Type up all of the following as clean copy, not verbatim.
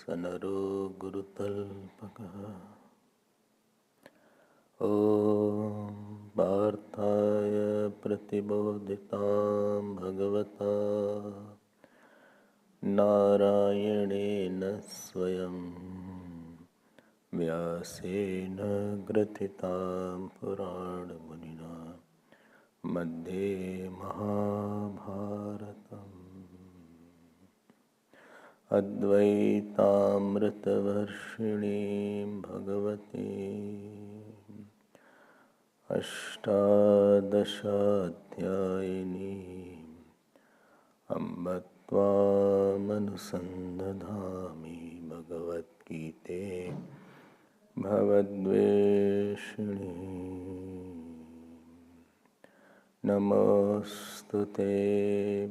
सनरो गुरुतल्पकः। ॐ पार्थाय प्रतिबोधितां भगवता नारायणेन स्वयं व्यासेन ग्रथितां पुराणमुनिना मध्ये महाभारतम् अद्वैतामृतवर्षिणीं भगवतीम् अष्टादशाध्यायिनीम् अम्ब त्वामनुसन्दधामि भगवद्गीते भवद्वेषिणी। नमोऽस्तु ते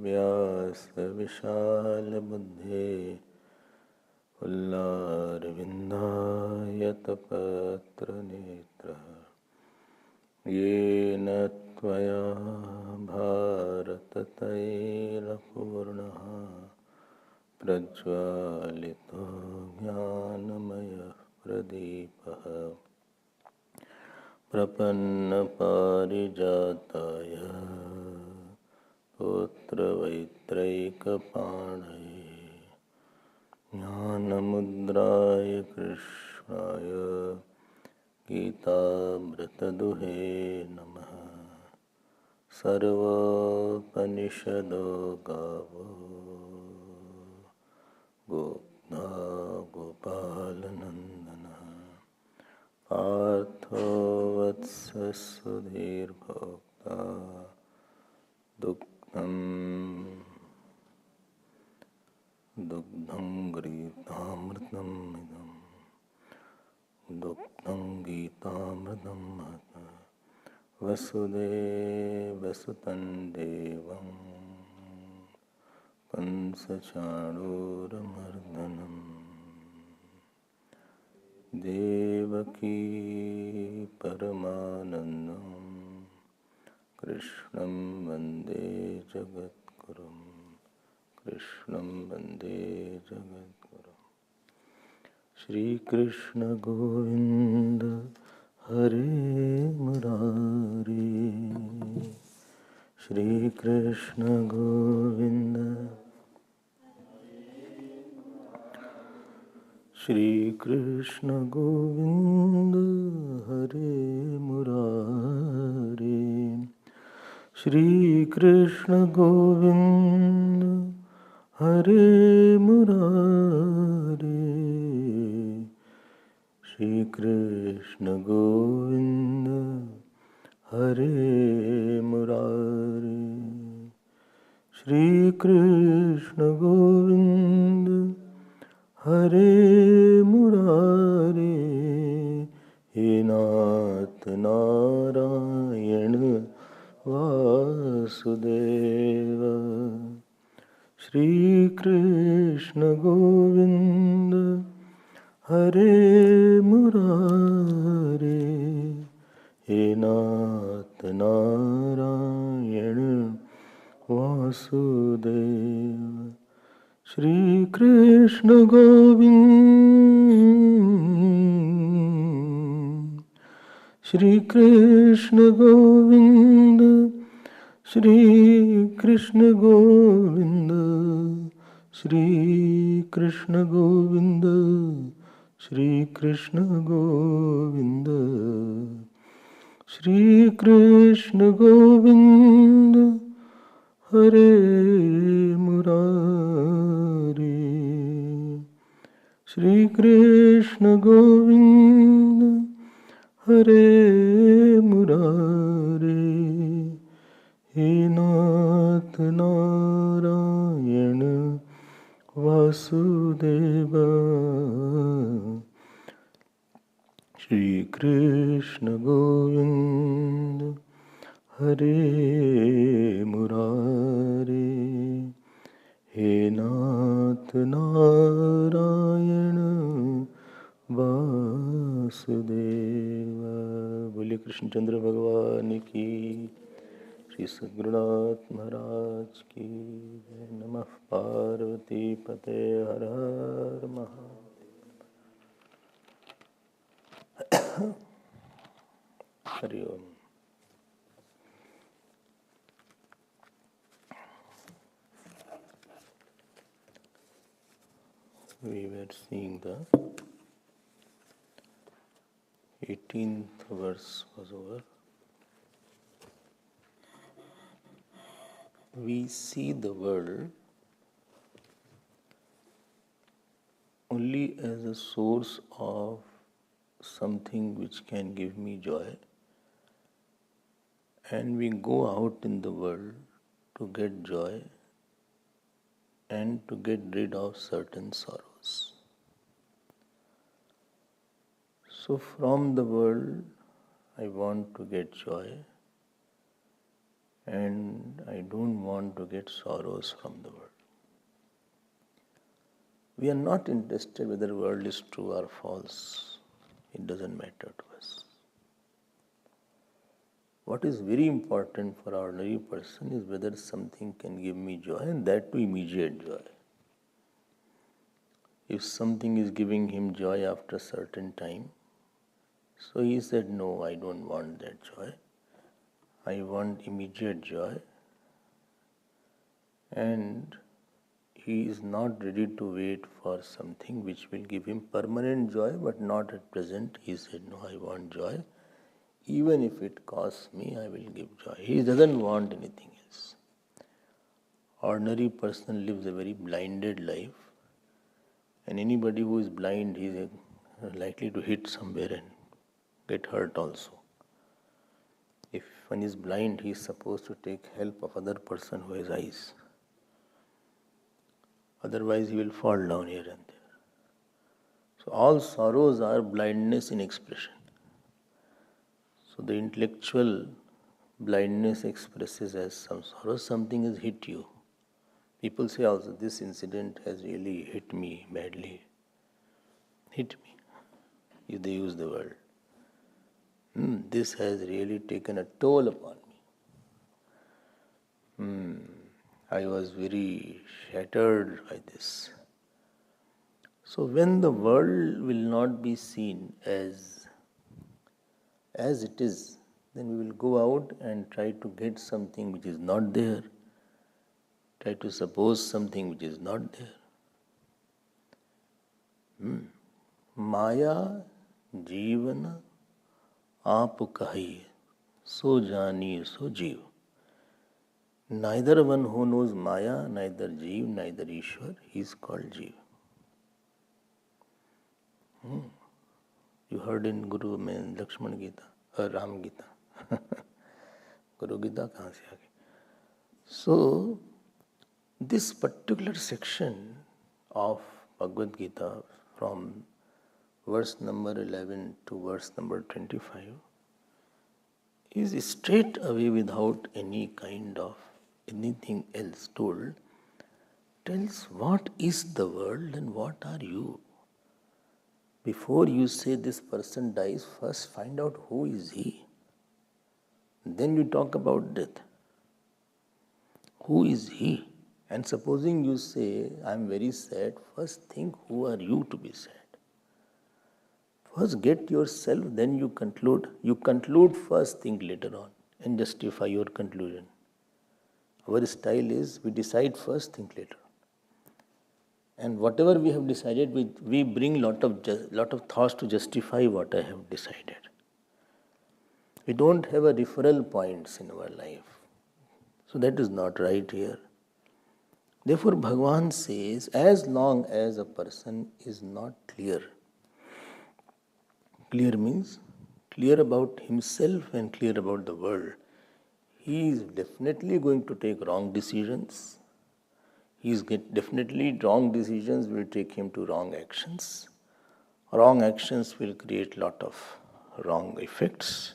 व्यासविशालबुद्धे उल्लारविन्दायतपत्रनेत्रः येन त्वया भारततैलपूर्णः प्रज्वालितो ज्ञानमयः प्रदीपः प्रपन्नपारिजाताय स्तोत्रवैत्रैकपाणये ज्ञानमुद्राय कृष्णाय गीतामृतदुहे नमः। सर्वोपनिषदो गावो गोप्ता गोपालनन्दनः पार्थो वत्ससुधीर्भोक्ता दुग्धं गीतामृतम् इदम् दुग्धं गीतामृतं महता वसुदेवसुतं देवं कंसचाणूरमर्दनं देवकी परमानन्दं कृष्णं वन्दे जगद्गुरुं कृष्णं वन्दे जगद्गुरुम्। श्री कृष्ण गोविंद हरे मुरारी, श्री कृष्ण गोविंद श्री कृष्ण गोविंद हरे मुरारी, श्री कृष्ण गोविंद हरे मुरारी, श्री कृष्ण गोविंद हरे मुरारी, श्री कृष्ण गोविंद हरे मुरारी। हे नाथ नारायण वासुदेव, श्री कृष्ण गोविंद हरे मुरारी। हे नाथ नारायण वासुदेव, श्री कृष्ण गोविंद, श्री कृष्ण गोविंद, श्री कृष्ण गोविंद, श्री कृष्ण गोविंद, श्री कृष्ण गोविंद, श्री कृष्ण गोविंद हरे मुरारी, श्री कृष्ण गोविंद हरे मुरारी। हे नाथ नारायण वासुदेव, श्री कृष्ण गोविंद हरे मुरारी। हे नाथ नारायण वासुदेव। बोलिए कृष्णचंद्र भगवान की, श्री सद्गुरुनाथ महाराज की। नमः पार्वती पते हर हर Mahadev. Hari Om. We were seeing the 18th verse was over. We see the world only as a source of something which can give me joy, and we go out in the world to get joy and to get rid of certain sorrows. So from the world I want to get joy, and I don't want to get sorrows from the world. We are not interested whether the world is true or false. It doesn't matter to us. What is very important for our ordinary person is whether something can give me joy, and that too immediate joy. If something is giving him joy after a certain time, so he said, no, I don't want that joy. I want immediate joy. And he is not ready to wait for something which will give him permanent joy, but not at present. He said, no, I want joy. Even if it costs me, I will give joy. He doesn't want anything else. Ordinary person lives a very blinded life. And anybody who is blind, he is likely to hit somewhere and get hurt also. If one is blind, he is supposed to take help of other person who has eyes. Otherwise, he will fall down here and there. So all sorrows are blindness in expression. So the intellectual blindness expresses as some sorrow. Something has hit you. People say also, this incident has really hit me badly. Hit me, if they use the word. This has really taken a toll upon me. I was very shattered by this. So when the world will not be seen as it is, then we will go out and try to get something which is not there, try to suppose something which is not there. Maya jivana aap kahiye, so jani so jeev. Neither one who knows Maya, neither Jeev, neither Ishwar, he is called Jeev. You heard in Guru mein Lakshman Gita, Ram Gita. Guru Gita kahan se aage? So, this particular section of Bhagavad Gita from verse number 11 to verse number 25 is straight away without any kind of anything else told, tells what is the world and what are you. Before you say this person dies, first find out who is he. Then you talk about death. Who is he? And supposing you say, I am very sad, first think who are you to be sad. First get yourself, then you conclude. You conclude first, think later on and justify your conclusion. Our style is we decide first, think later. And whatever we have decided, we bring lot of thoughts to justify what I have decided. We don't have a referral points in our life. So that is not right here. Therefore, Bhagavan says, as long as a person is not clear, clear means clear about himself and clear about the world, he is definitely going to take wrong decisions. Definitely wrong decisions will take him to wrong actions. Wrong actions will create lot of wrong effects.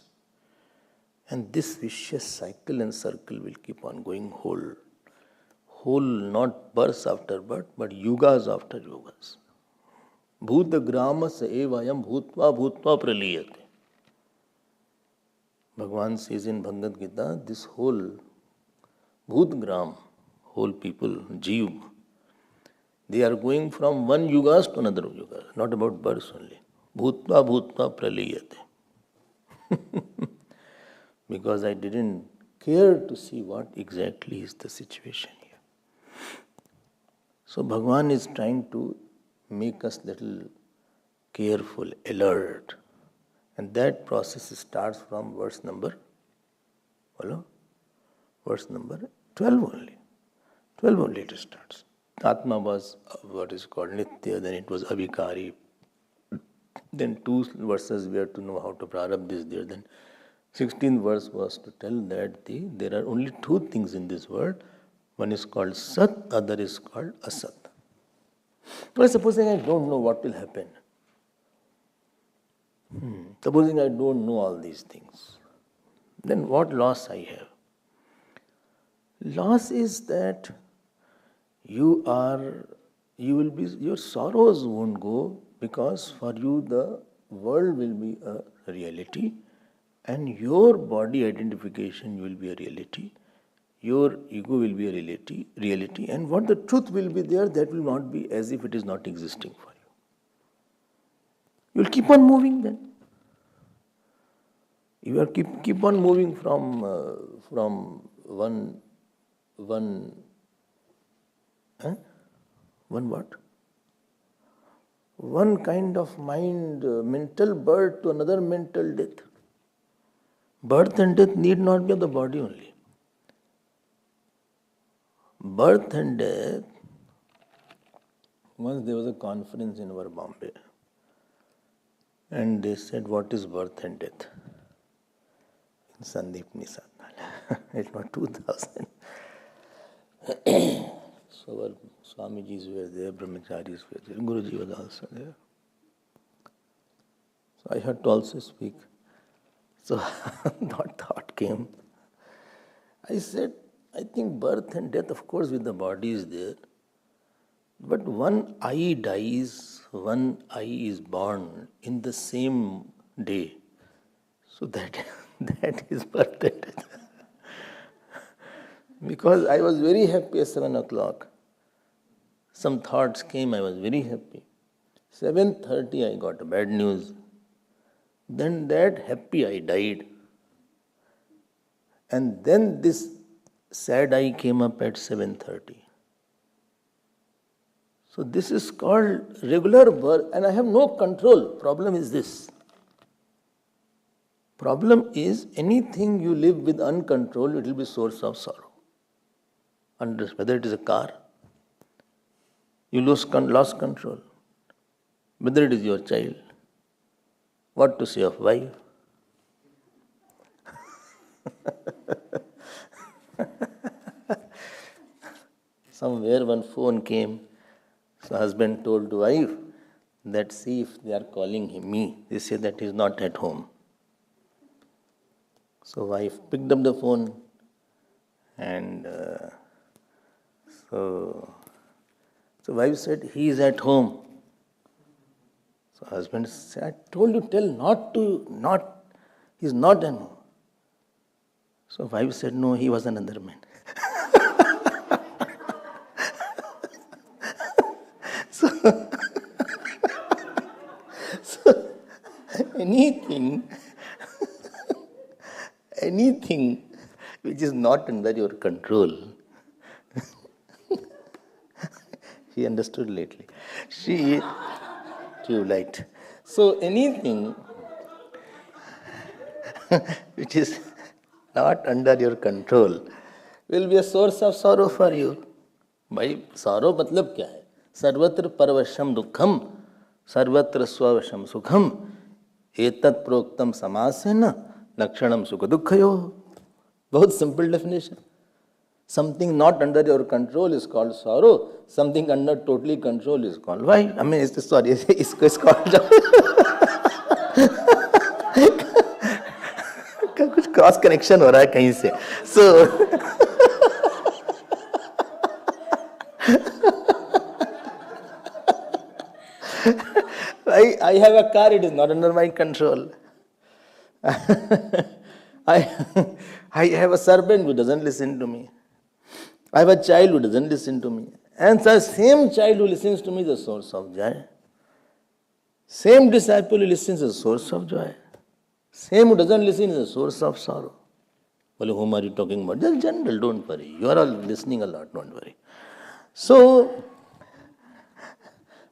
And this vicious cycle and circle will keep on going whole not births after birth, but yugas after yugas. Bhuta gramas evayam bhutva bhutva praliyate. Bhagavan says in Bhagavad Gita, this whole Bhutgram, whole people, Jeev, they are going from one yugas to another yuga, not about births only. Bhutva bhutva praliyate. because I didn't care to see what exactly is the situation here. So Bhagavan is trying to make us little careful, alert. And that process starts from verse number, follow? Verse number 12 only. 12 only it starts. Atma was what is called Nitya, then it was Avikari. Then 2 verses were to know how to prarabdha is there. Then 16th verse was to tell that there are only 2 things in this world. One is called Sat, other is called Asat. Well, supposing I don't know what will happen. Supposing I don't know all these things. Then what loss I have? Loss is that your sorrows won't go, because for you the world will be a reality and your body identification will be a reality, your ego will be a reality, and what the truth will be there, that will not be as if it is not existing for you. You will keep on moving then. You will keep on moving from one what? One kind of mind, mental birth to another mental death. Birth and death need not be of the body only. Birth and death, once there was a conference in our Bombay, and they said, what is birth and death? In Sandeep Nisad. It was 2000. So our Swamijis were there, Brahmacharis were there, Guruji was also there. So I had to also speak. So that thought came. I said, I think birth and death, of course, with the body is there. But one eye dies, one eye is born in the same day. So that is birth and death. Because I was very happy at 7 o'clock. Some thoughts came, I was very happy. 7:30 I got bad news. Then that happy I died. And then this sad eye came up at 7:30. So this is called regular birth, and I have no control. Problem is this. Problem is anything you live with uncontrolled, it will be source of sorrow. Whether it is a car, you lost control. Whether it is your child, what to say of wife. Somewhere one phone came, so husband told to wife that see if they are calling me, they say that he is not at home. So wife picked up the phone and so wife said, he is at home. So husband said, I told you, tell he is not at home. So wife said, no, he was another man. so anything which is not under your control, she understood lately. She tube light. So anything which is not under your control will be a source of sorrow for you. भाई sorrow मतलब क्या है? सर्वत्र परवशम दुखम, सर्वत्र स्ववशम सुखम, एतत् प्रोक्तम समासेन लक्षणम सुख दुखयो. बहुत simple definition. Something not under your control is called sorrow. Something under totally control is called why? I mean, sorry, it's called. कुछ क्रॉस कनेक्शन हो रहा है कहीं से. So I have a car, it is not under my control. I have a servant who doesn't listen to me. I have a child who doesn't listen to me. And the same child who listens to me is the source of joy. Same disciple who listens is the source of joy. Same who doesn't listen is a source of sorrow. Well, whom are you talking about? Just general, don't worry. You are all listening a lot, don't worry. So,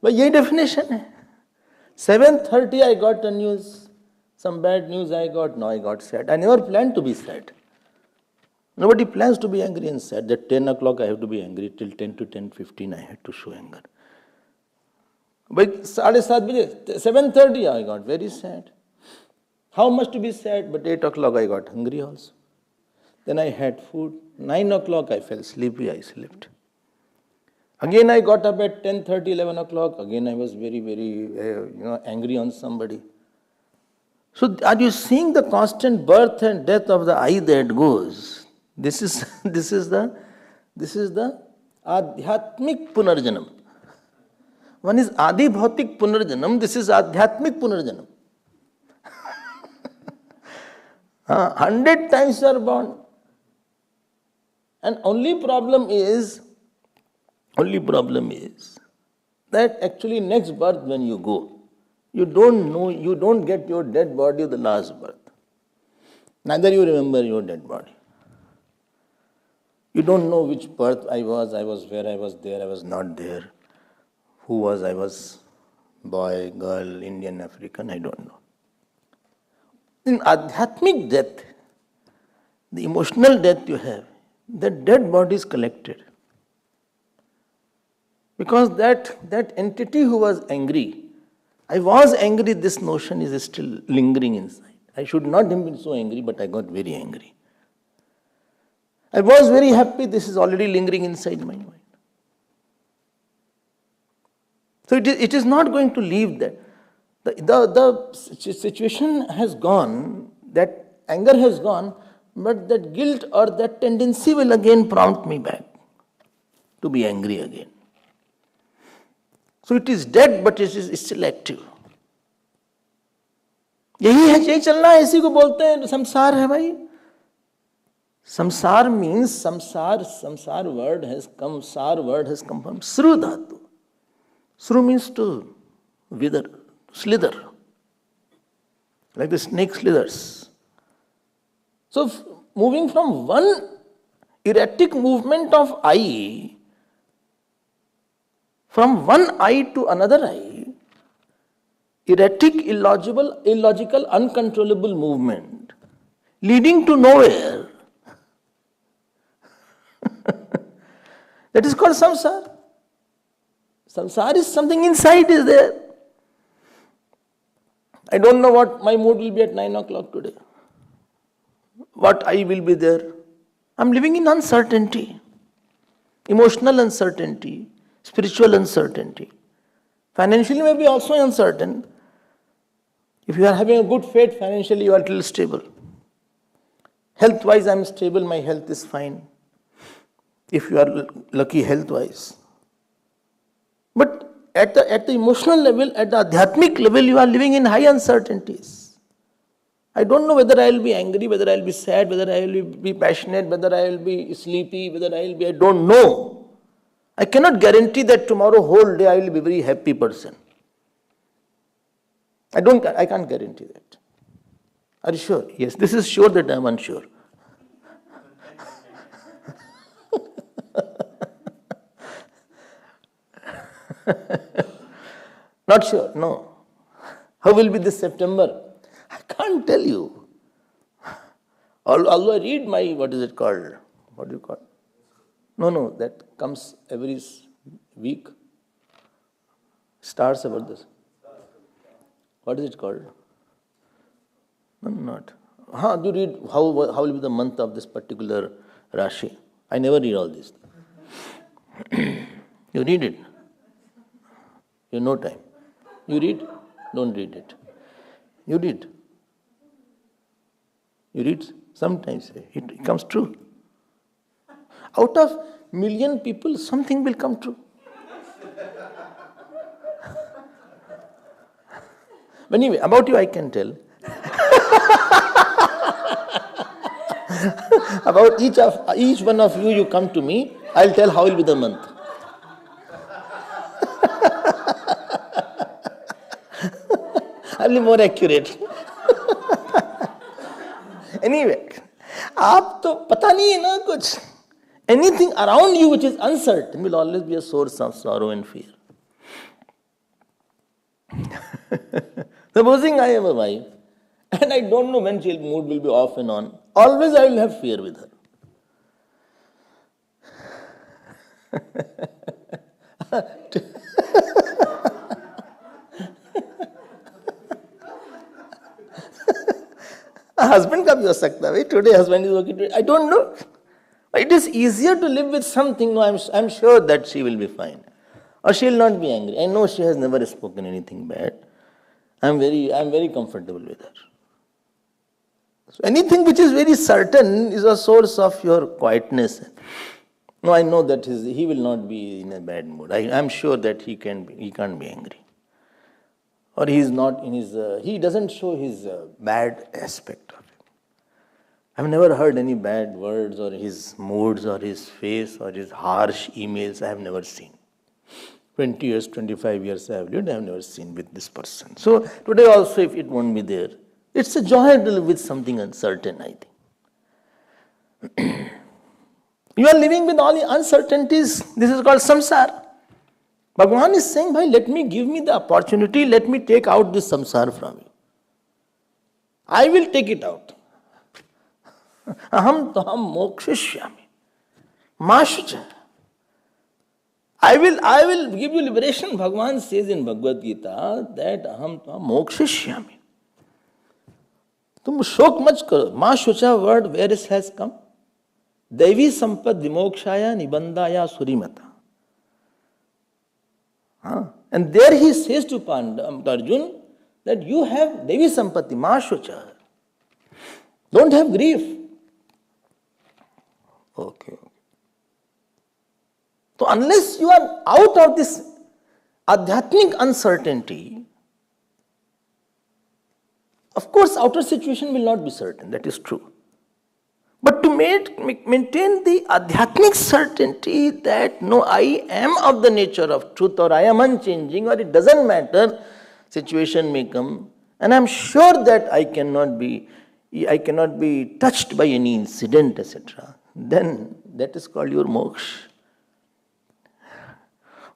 but यही definition है. 7:30 I got the news. Some bad news I got. Now I got sad. I never planned to be sad. Nobody plans to be angry and sad. At 10 o'clock I have to be angry. Till 10 to 10:15 I had to show anger. But 7:30 I got very sad. How much to be sad? But 8 o'clock I got hungry also. Then I had food. 9 o'clock I felt sleepy. I slept. Again I got up at 10:30, 11 o'clock. Again I was very, very angry on somebody. So are you seeing the constant birth and death of the I that goes? This is the Adhyatmik Punarjanam. One is Adi Bhautik Punarjanam, this is Adhyatmik Punarjanam. 100 times you are born. And only problem is that actually next birth when you go, you don't know, you don't get your dead body of the last birth. Neither you remember your dead body. You don't know which birth I was where I was there, I was not there. Who was I was? Boy, girl, Indian, African, I don't know. In Adhyatmic death, the emotional death you have, the dead body is collected. Because that entity who was angry, I was angry, this notion is still lingering inside. I should not have been so angry, but I got very angry. I was very happy, this is already lingering inside my mind. So it is not going to leave that. The situation has gone, that anger has gone, but that guilt or that tendency will again prompt me back to be angry again. So it is dead, but it is still active. यही चलना है, इसी को बोलते हैं संसार है भाई. Samsar means samsar word has come from Sru dhatu. Sru means to wither, slither, like the snake slithers. So moving from one erratic movement of I, from one I to another I, erratic, illogical, uncontrollable movement, leading to nowhere. That is called samsara. Samsara is something inside is there. I don't know what my mood will be at 9 o'clock today. What I will be there. I'm living in uncertainty. Emotional uncertainty, spiritual uncertainty. Financially may be also uncertain. If you are having a good fate, financially you are a little stable. Health-wise, I am stable, my health is fine. If you are lucky health-wise. But at the emotional level, at the adhyatmic level, you are living in high uncertainties. I don't know whether I will be angry, whether I will be sad, whether I will be passionate, whether I will be sleepy, whether I will be, I don't know. I cannot guarantee that tomorrow whole day I will be a very happy person. I can't guarantee that. Are you sure? Yes, this is sure that I am unsure. Not sure, no. How will be this September? I can't tell you. Although I read my, what is it called? What do you call it? No, that comes every week. Stars about this. What is it called? No, not. Do you read how will be the month of this particular Rashi? I never read all this. You read it. You have no time. You read? Don't read it. You read. You read sometimes. It comes true. Out of million people, something will come true. But anyway, about you I can tell. About each one of you, you come to me, I'll tell how will be the month. I'll be more accurate. Anyway, आप तो पता नहीं है ना कुछ. Anything around you which is uncertain will always be a source of sorrow and fear. Supposing I have a wife and I don't know when her mood will be off and on, always I will have fear with her. Husband का भी हो सकता है. Today husband is okay. Today. I don't know. It is easier to live with something. No, I'm sure that she will be fine, or she will not be angry. I know she has never spoken anything bad. I'm very comfortable with her. So anything which is very certain is a source of your quietness. No, I know that he will not be in a bad mood. I'm sure that he can't be angry, or he is not in his. He doesn't show his bad aspect of it. I've never heard any bad words or his moods or his face or his harsh emails. I have never seen. 20 years, 25 years I have lived, I have never seen with this person. So today also, if it won't be there, it's a joy to live with something uncertain, I think. You are living with all the uncertainties. This is called samsara. Bhagavan is saying, bhai, give me the opportunity, let me take out this samsara from you. I will take it out. Aham taham mokshishyami. Mashucha. I will give you liberation. Bhagavan says in Bhagavad Gita that aham taham mokshishyami. Tum shok mach karo. Mashucha word where it has come? Devi sampad vimokshaya nibandhaya surimata. And there he says to Arjun that you have Devi sampati, mashucha. Don't have grief. Okay. So unless you are out of this adhyatmic uncertainty, of course outer situation will not be certain, that is true. But to maintain the adhyatmic certainty that no, I am of the nature of truth, or I am unchanging, or it doesn't matter, situation may come, and I am sure that I cannot be touched by any incident, etc. Then that is called your moksha.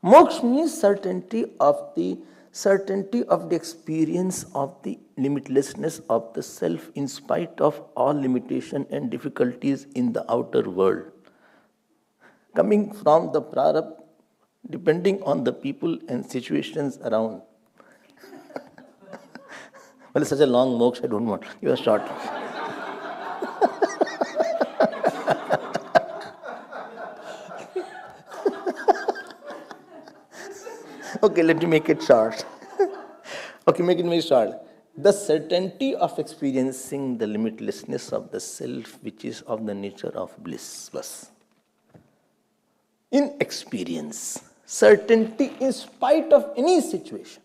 Moksha means certainty of the experience of the limitlessness of the self in spite of all limitation and difficulties in the outer world. Coming from the prarabdha, depending on the people and situations around. Well, it's such a long moksha, I don't want. You are short. Okay, let me make it short. Okay, make it very short. The certainty of experiencing the limitlessness of the self, which is of the nature of bliss. In experience, certainty in spite of any situation.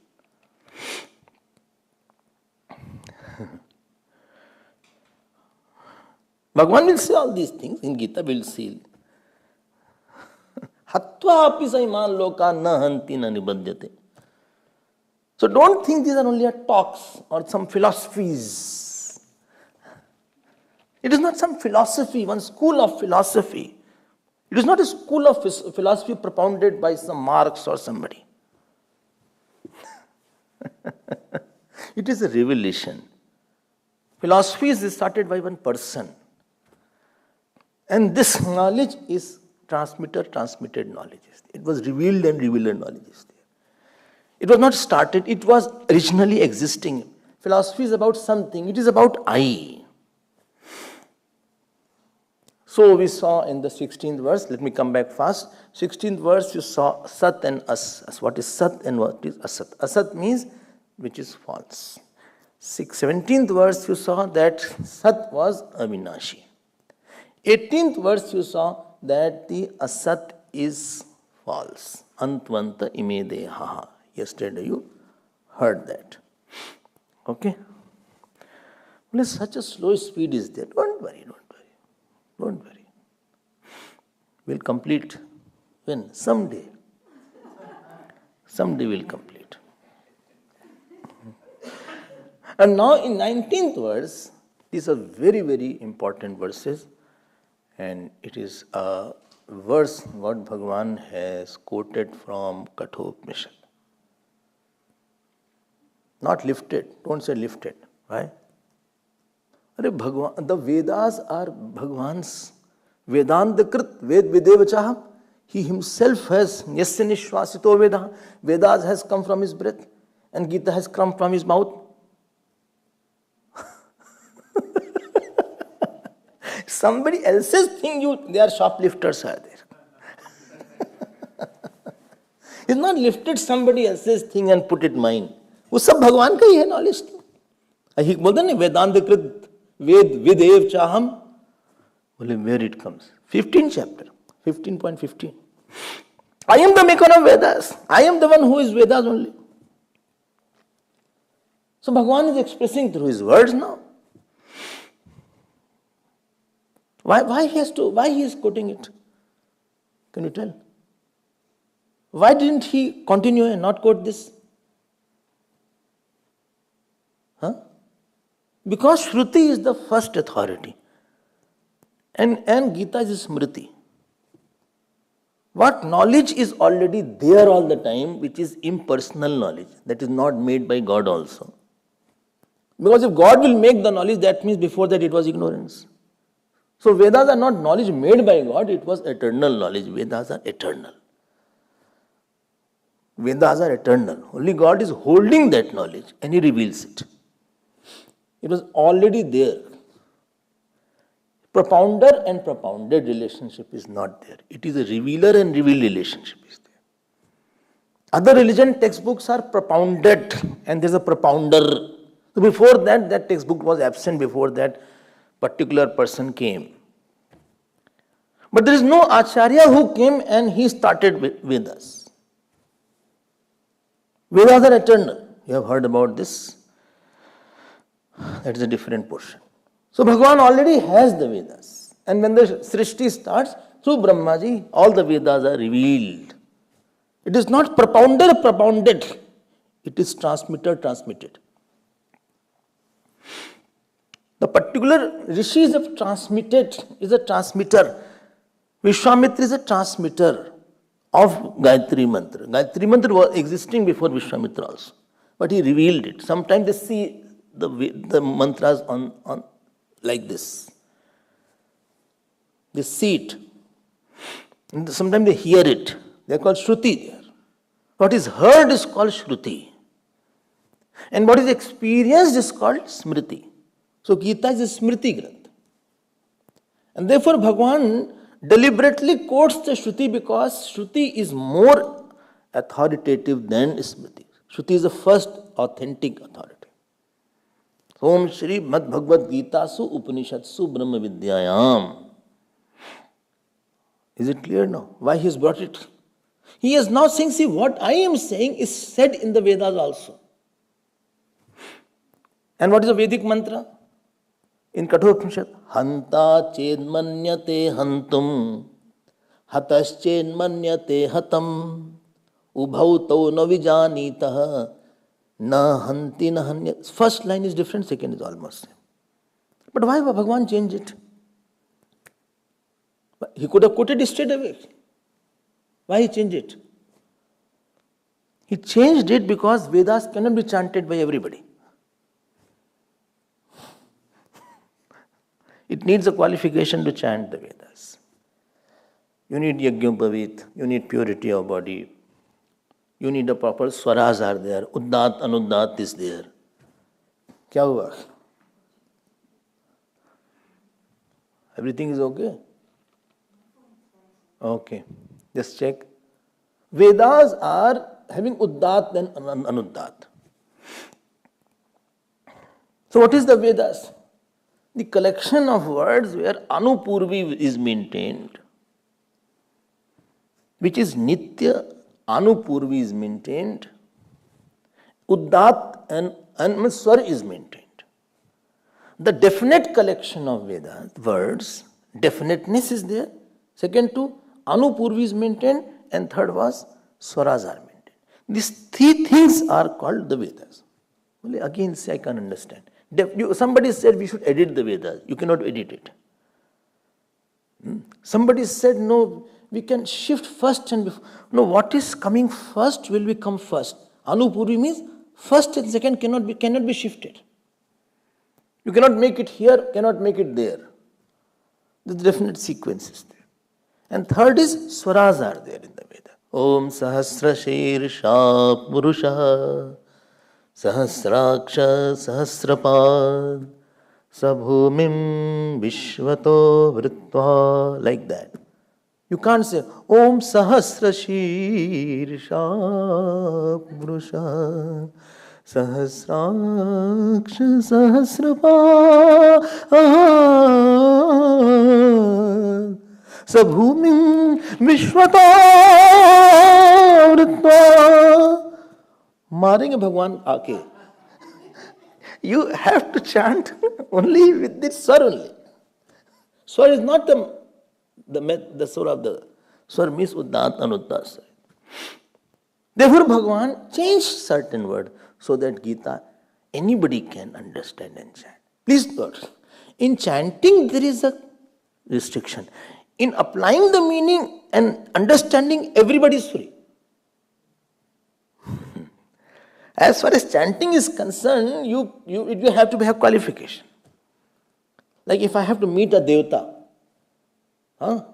Bhagavan will say all these things. In Gita, we'll see. Hatva api saiman loka na hanti na nibadhyate. So don't think these are only talks or some philosophies. It is not some philosophy, one school of philosophy. It is not a school of philosophy propounded by some Marx or somebody. It is a revelation. Philosophy is started by one person. And this knowledge is transmitted knowledge. It was revealed and revealed knowledge is there. It was not started, it was originally existing. Philosophy is about something, it is about I. So we saw in the 16th verse, let me come back fast. 16th verse you saw Sat and As. What is Sat and what is Asat? Asat means which is false. 17th verse you saw that Sat was Avinashi. 18th verse you saw that the Asat is false. Antvanta ime dehaha. Yesterday you heard that. Okay? Well, such a slow speed is there. Don't worry. We'll complete when? Someday. Someday we'll complete. And now in 19th verse, These are very, very important verses, and it is a verse what Bhagavan has quoted from Kathopanishad. Not lifted, don't say lifted. Why? The Vedas are Bhagavan's Vedanta-krit, Ved Videvachaham. He himself has Yasya Nishwasito Veda. Vedas has come from his breath, and Gita has come from his mouth. Somebody else's thing, they are shoplifters are there. He's not lifted somebody else's thing and put it mine. वो सब भगवान का ही है knowledge. ही बोलते ना वेदांतकृत वेद विदेव चाहम. बोले where it comes? 15th chapter, 15.15. I am the maker of Vedas. I am the one who is Vedas only. So Bhagavan is expressing through his words now. Why he is quoting it? Can you tell? Why didn't he continue and not quote this? Huh? Because Shruti is the first authority. And Gita is Smriti. What knowledge is already there all the time, which is impersonal knowledge, that is not made by God also. Because if God will make the knowledge, that means before that it was ignorance. So Vedas are not knowledge made by God, it was eternal knowledge. Vedas are eternal. Vedas are eternal. Only God is holding that knowledge and He reveals it. It was already there. Propounder and propounded relationship is not there. It is a revealer and revealed relationship is there. Other religion textbooks are propounded and there is a propounder. So before that textbook was absent before that particular person came. But there is no Acharya who came and he started with us. Vedas are eternal. You have heard about this. That is a different portion. So Bhagavan already has the Vedas. And when the Srishti starts, through Brahmaji, all the Vedas are revealed. It is not propounder, propounded. It is transmitter, transmitted. The particular rishis have transmitted, is a transmitter. Vishwamitra is a transmitter of Gayatri Mantra. Gayatri Mantra was existing before Vishwamitra also. But he revealed it. Sometimes they see the mantras on like this. They see it. And sometimes they hear it. They are called Shruti there. What is heard is called Shruti. And what is experienced is called Smriti. So Gita is a Smriti Granth. And therefore Bhagavan deliberately quotes the Shruti because Shruti is more authoritative than Smriti. Shruti is the first authentic authority. Om Shri Mad Bhagavad Gita Su Upanishadsu Brahma Vidyayam. Is it clear now? Why he has brought it? He is now saying, see, what I am saying is said in the Vedas also. And what is a Vedic mantra? In Kathopanishad, Hanta Chedmanyate Hantum Hatas Chedmanyate Hatam Ubhautau Navijanitaha Na Hanti Na Hanya. First line is different, second is almost same. But why Bhagavan changed it? He could have quoted it straight away. Why he changed it? He changed it because Vedas cannot be chanted by everybody. It needs a qualification to chant the Vedas. You need Yajñopavit, you need purity of body, you need a proper swaras are there, Uddat, Anuddat is there. Kya hua? Everything is okay? Okay, just check. Vedas are having Uddat and Anuddat. So what is the Vedas? The collection of words where Anupurvi is maintained, which is Nitya, Anupurvi is maintained, Uddat and Swar is maintained. The definite collection of Vedas, words, definiteness is there. Second two, Anupurvi is maintained, and third was Swaras are maintained. These three things are called the Vedas. Well, again, say I can understand. Somebody said we should edit the Vedas. You cannot edit it. Somebody said, no, we can shift first and before. No, what is coming first will become first. Anupuri means first and second cannot be shifted. You cannot make it here, cannot make it there. The definite sequence is there. And third is swaras are there in the Veda. Om Sahasra Shirsha Purusha Sahasraksha Sahasrapad Sabhumim Vishvato Vritva, like that. You can't say Om Sahasra Shirsha Purusha Sahasraksha Sahasrapad Sabhumim Vishvato Vritva. मारेंगे भगवान आके. You have to chant only with this swar only. Swar is not the swar of the swar means uddhat and uddas. Therefore, Bhagavan changed certain word so that Gita anybody can understand and chant. Please note, in chanting there is a restriction. In applying the meaning and understanding, everybody is free. As far as chanting is concerned, you have to have qualification. Like if I have to meet a devata, or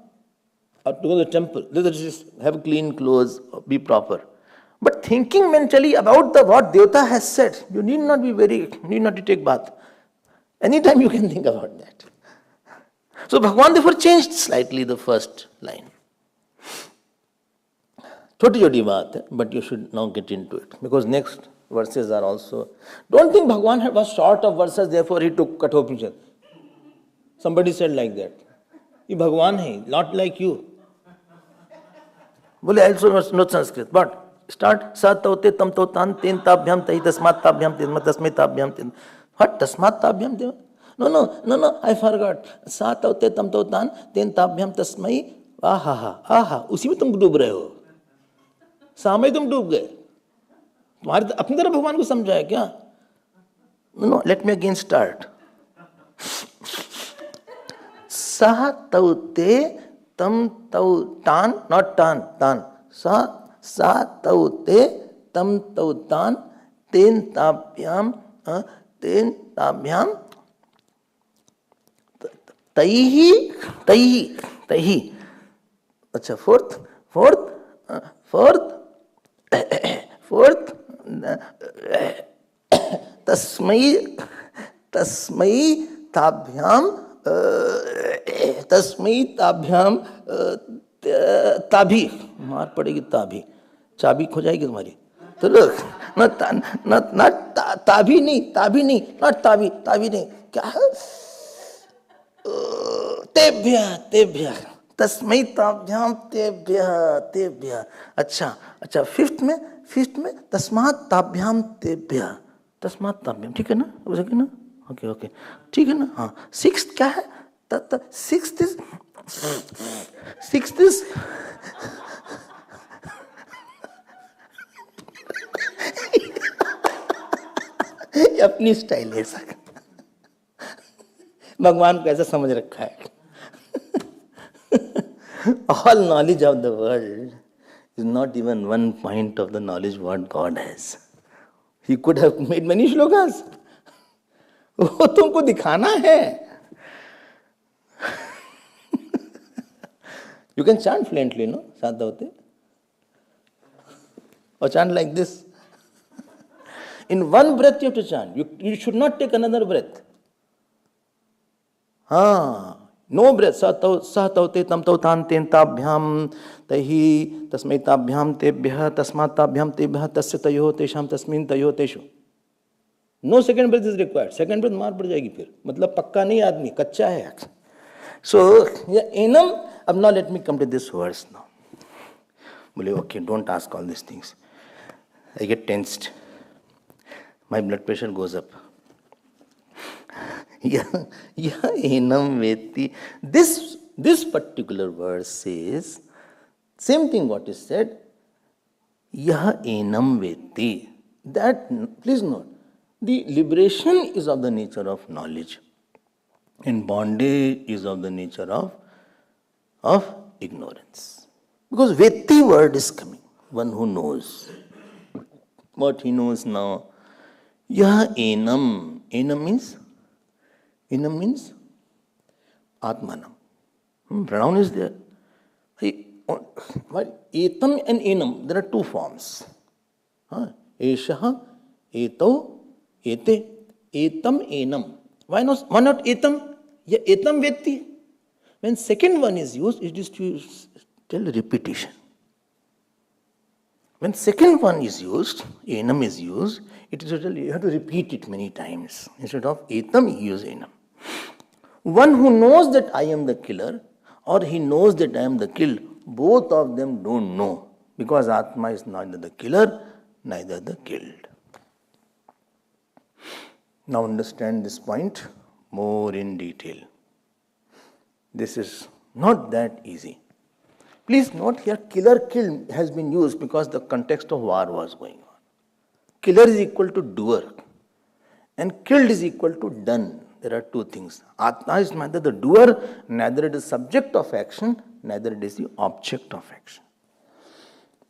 to go to the temple, just have clean clothes, be proper. But thinking mentally about what devata has said, you need not to take bath. Anytime you can think about that. So Bhagavan therefore changed slightly the first line. Choti baat hai, but you should now get into it. Because next verses are also... Don't think Bhagavan was short of verses, therefore he took Kathopanishad. Somebody said like that. He Bhagavan hai, not like you. Bole, I also know Sanskrit. But start, sa taute tam tautan ten tabhyam tahi tasmat tabhyam tasmai tabhyam ten. What? Tasmat tabhyam ten? No, I forgot. Sa taute tam tautan ten tabhyam tasmai aha. उसी में तुम डूब रहे हो. सामय तुम डूब गए. तुम्हारे अपनी तरह भगवान को समझाया क्या? No, let me again start. Sa taute tam tautan, not tan. Sa taute tam tautan ten tabhyam taihi. अच्छा, fourth tasmai tabhyam ताभी. मार पड़ेगी ताभी. चाबी खो जाएगी तुम्हारी. तो लोग ताभी नहीं, not ताभी नहीं. क्या है? तेभ्य तस्मै ताभ्याम तेभ्य. अच्छा, फिफ्थ में तस्मात् ताभ्याम तेभ्य. तस्मात् ताभ्याम, ठीक है ना? हो सके ना? ओके, ठीक है ना? हाँ. सिक्स्थ क्या है? सिक्स्थ इज अपनी स्टाइल है सर. भगवान को ऐसा समझ रखा है. All knowledge of the world is not even 1 point of the knowledge what God has. He could have made many shlokas. वो तुमको दिखाना है. You can chant fluently, no? Sadha hote. Or chant like this. In one breath you have to chant. You should not take another breath. No breath. Sa taute tam tautan ten tabhyam tahi tasmai tabhyam tebhyah tasmat tabhyam tebhyah tasya tayo tesham tasmin tayo teshu. No second breath is required. Second breath मार पड़ जाएगी फिर. मतलब पक्का नहीं आदमी, कच्चा है. So, enam. Now let me come to this verse now. Bole, okay, don't ask all these things. I get tensed. My blood pressure goes up. Enam veti. This particular verse says, same thing what is said. Yah enam veti. That, please note, The liberation is of the nature of knowledge, and bondage is of the nature of ignorance. Because Vetti word is coming, one who knows. What he knows now. Yah enam. Enam means Atmanam. Pronoun is there. While etam and enam, there are two forms. Eshaha, etau, ete, etam, enam. Why not etam? Yeah, etam vetti. When second one is used, it is to tell repetition. When second one is used, enam is used, it is to tell you have to repeat it many times. Instead of etam, you use enam. One who knows that I am the killer, or he knows that I am the killed, both of them don't know. Because Atma is neither the killer, neither the killed. Now understand this point more in detail. This is not that easy. Please note here, killer, killed has been used because the context of war was going on. Killer is equal to doer, and killed is equal to done. There are two things. Atma is neither the doer, neither it is subject of action, neither it is the object of action.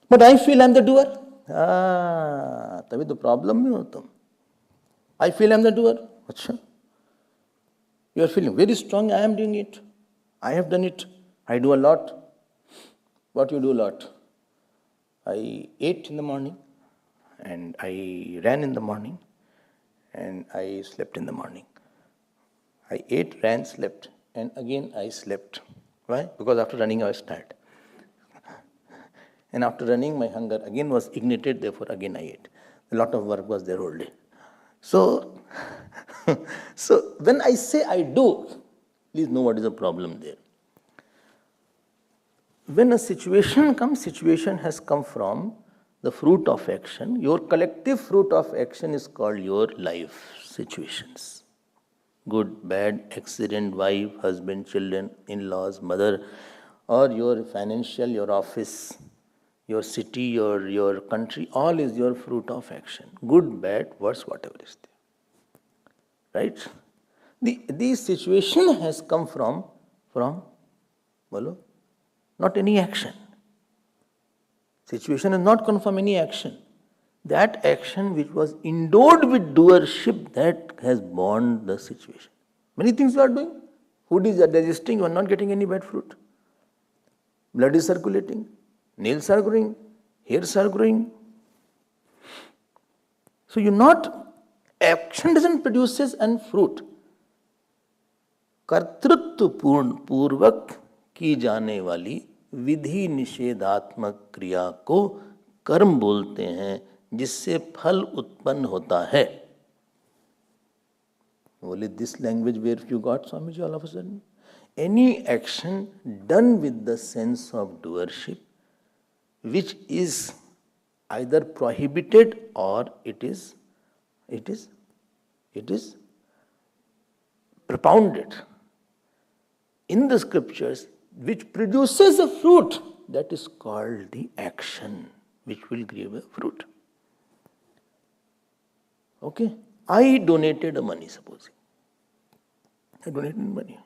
But I feel I am the doer. तभी तो problem में हो तुम. I feel I am the doer. अच्छा. You are feeling very strong. I am doing it. I have done it. I do a lot. What you do a lot? I ate in the morning, and I ran in the morning, and I slept in the morning. I ate, ran, slept, and again I slept. Why? Because after running I was tired. And after running, my hunger again was ignited, therefore again I ate. A lot of work was there all day. So, so when I say I do, please know what is the problem there. When a situation comes, situation has come from the fruit of action. Your collective fruit of action is called your life situations. Good, bad, accident, wife, husband, children, in-laws, mother, or your financial, your office, your city, your country, all is your fruit of action. Good, bad, worse, whatever is there. Right? The situation has come from bolo, not any action. Situation has not come from any action. That action which was endowed with doership, that has born the situation. Many things you are doing. Food is digesting, you are not getting any bad fruit. Blood is circulating, nails are growing, hairs are growing. So action doesn't produces and fruit. कर्तृत्व पूर्वक की जाने वाली विधि निषेधात्मक क्रिया को कर्म बोलते हैं, जिससे फल उत्पन्न होता है. Only this language where you got Swamiji all of a sudden. Any action done with the sense of doership, which is either prohibited or it is propounded in the scriptures, which produces a fruit, that is called the action which will give a fruit. Okay? I donated money, supposing. I donated money.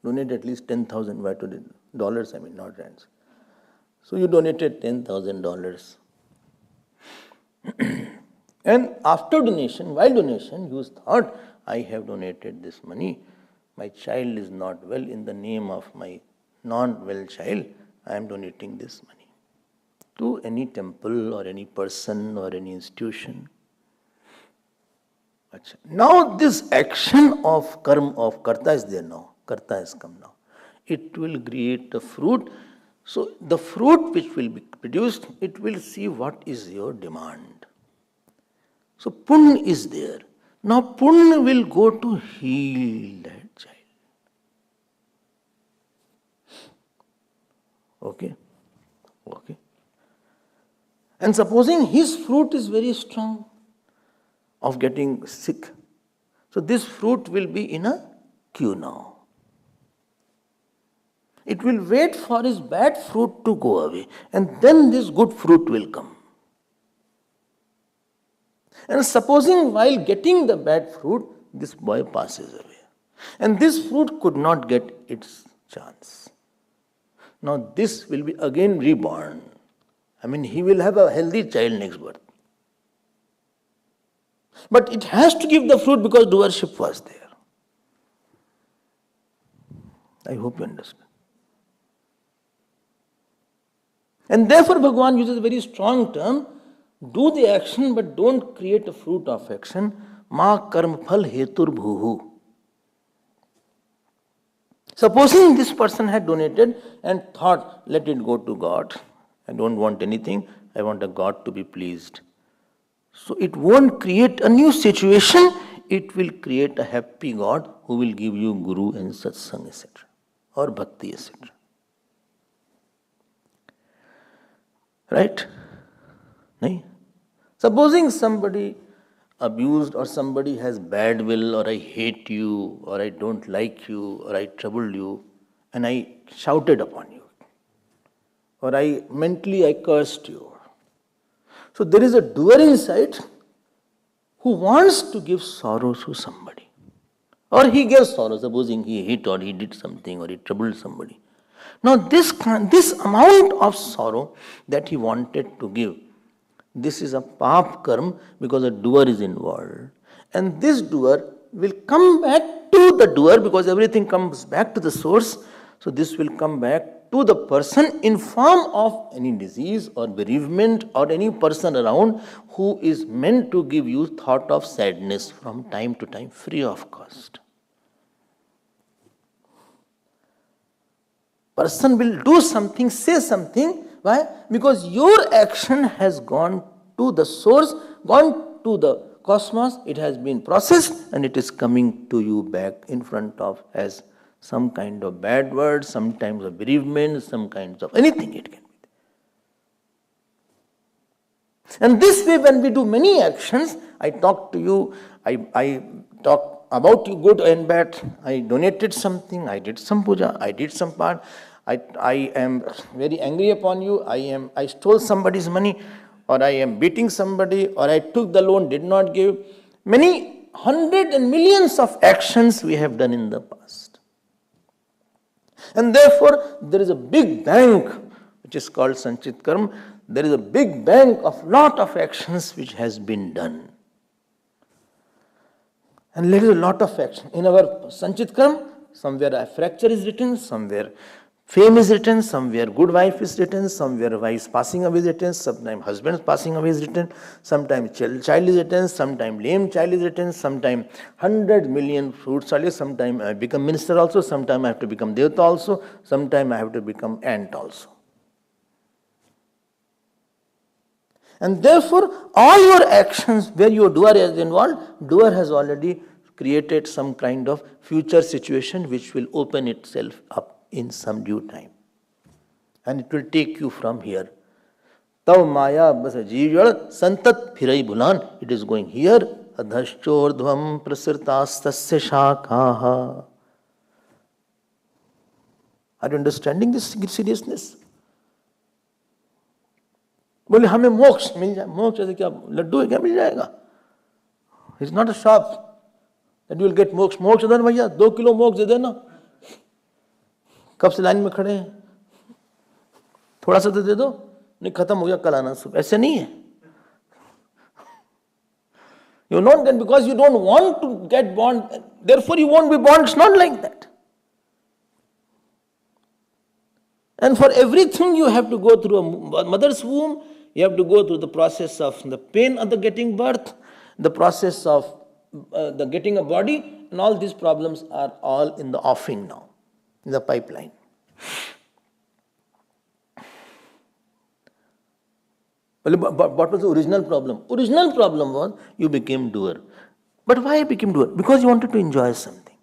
Donate at least $10,000 dollars, not rands. So you donated $10,000. And after donation, while donation, you thought, I have donated this money. My child is not well. In the name of my non-well child, I am donating this money to any temple or any person or any institution. Now this action of karma, of karta is there now. Karta has come now. It will create a fruit. So the fruit which will be produced, it will see what is your demand. So punya is there. Now punya will go to heal that child. Okay? Okay. And supposing his fruit is very strong of getting sick. So this fruit will be in a queue now. It will wait for his bad fruit to go away, and then this good fruit will come. And supposing while getting the bad fruit, this boy passes away. And this fruit could not get its chance. Now this will be again reborn. I mean, he will have a healthy child next birth. But it has to give the fruit because doership was there. I hope you understand. And therefore Bhagavan uses a very strong term, do the action but don't create a fruit of action. Ma karma phal hetur bhuhu. Supposing this person had donated and thought, let it go to God. I don't want anything, I want a God to be pleased. So it won't create a new situation, it will create a happy God who will give you Guru and Satsang, etc. or Bhakti, etc. Right? Nahin? Supposing somebody abused or somebody has bad will, or I hate you, or I don't like you, or I troubled you, and I shouted upon you, or I mentally cursed you. So there is a doer inside who wants to give sorrow to somebody. Or he gave sorrow, supposing he hit or he did something or he troubled somebody. Now this amount of sorrow that he wanted to give, this is a pap karma because a doer is involved. And this doer will come back to the doer because everything comes back to the source. So this will come back to the person in form of any disease or bereavement or any person around who is meant to give you thought of sadness from time to time free of cost. Person will do something, say something. Why? Because your action has gone to the source, gone to the cosmos, it has been processed and it is coming to you back in front of as some kind of bad word, sometimes a bereavement, some kinds of anything it can be. And this way when we do many actions, I talk to you, I talk about you good and bad, I donated something, I did some puja, I did some part, I am very angry upon you, I stole somebody's money, or I am beating somebody, or I took the loan, did not give. Many hundreds and millions of actions we have done in the past. And therefore, there is a big bank, which is called Sanchit Karma. There is a big bank of lot of actions which has been done. And there is a lot of action. In our Sanchit Karma, somewhere a fracture is written, somewhere fame is written, somewhere good wife is written, somewhere wife passing away is written, sometimes husband passing away is written, sometimes child is written, sometimes lame child is written, sometimes 100 million fruits are written, sometimes I become minister also, sometimes I have to become Devata also, sometimes I have to become ant also. And therefore, all your actions where your doer is involved, doer has already created some kind of future situation which will open itself up in some due time. And it will take you from here. Tav maya basa jeevyad santat phirai bhulan. It is going here. Adhashchordhvam prasirtastasya shakaha. Are you understanding this seriousness? बोले हमें मोक्ष मिल जाए. मोक्ष ऐसे क्या लड्डू है क्या मिल जाएगा? It's not a shop that you will get मोक्ष. मोक्ष दे भैया 2 किलो मोक्ष दे देना. कब से लाइन में खड़े हैं? थोड़ा सा तो दे दो. नहीं खत्म हो गया कल आना सुबह. ऐसे नहीं है. You not get because you don't want to get born, therefore you won't be born. It's not like that. And for everything you have to go through a mother's womb. You have to go through the process of the pain of the getting birth, the process of the getting a body, and all these problems are all in the offing now, in the pipeline. But what was the original problem? Original problem was you became doer. But why you became doer? Because you wanted to enjoy something.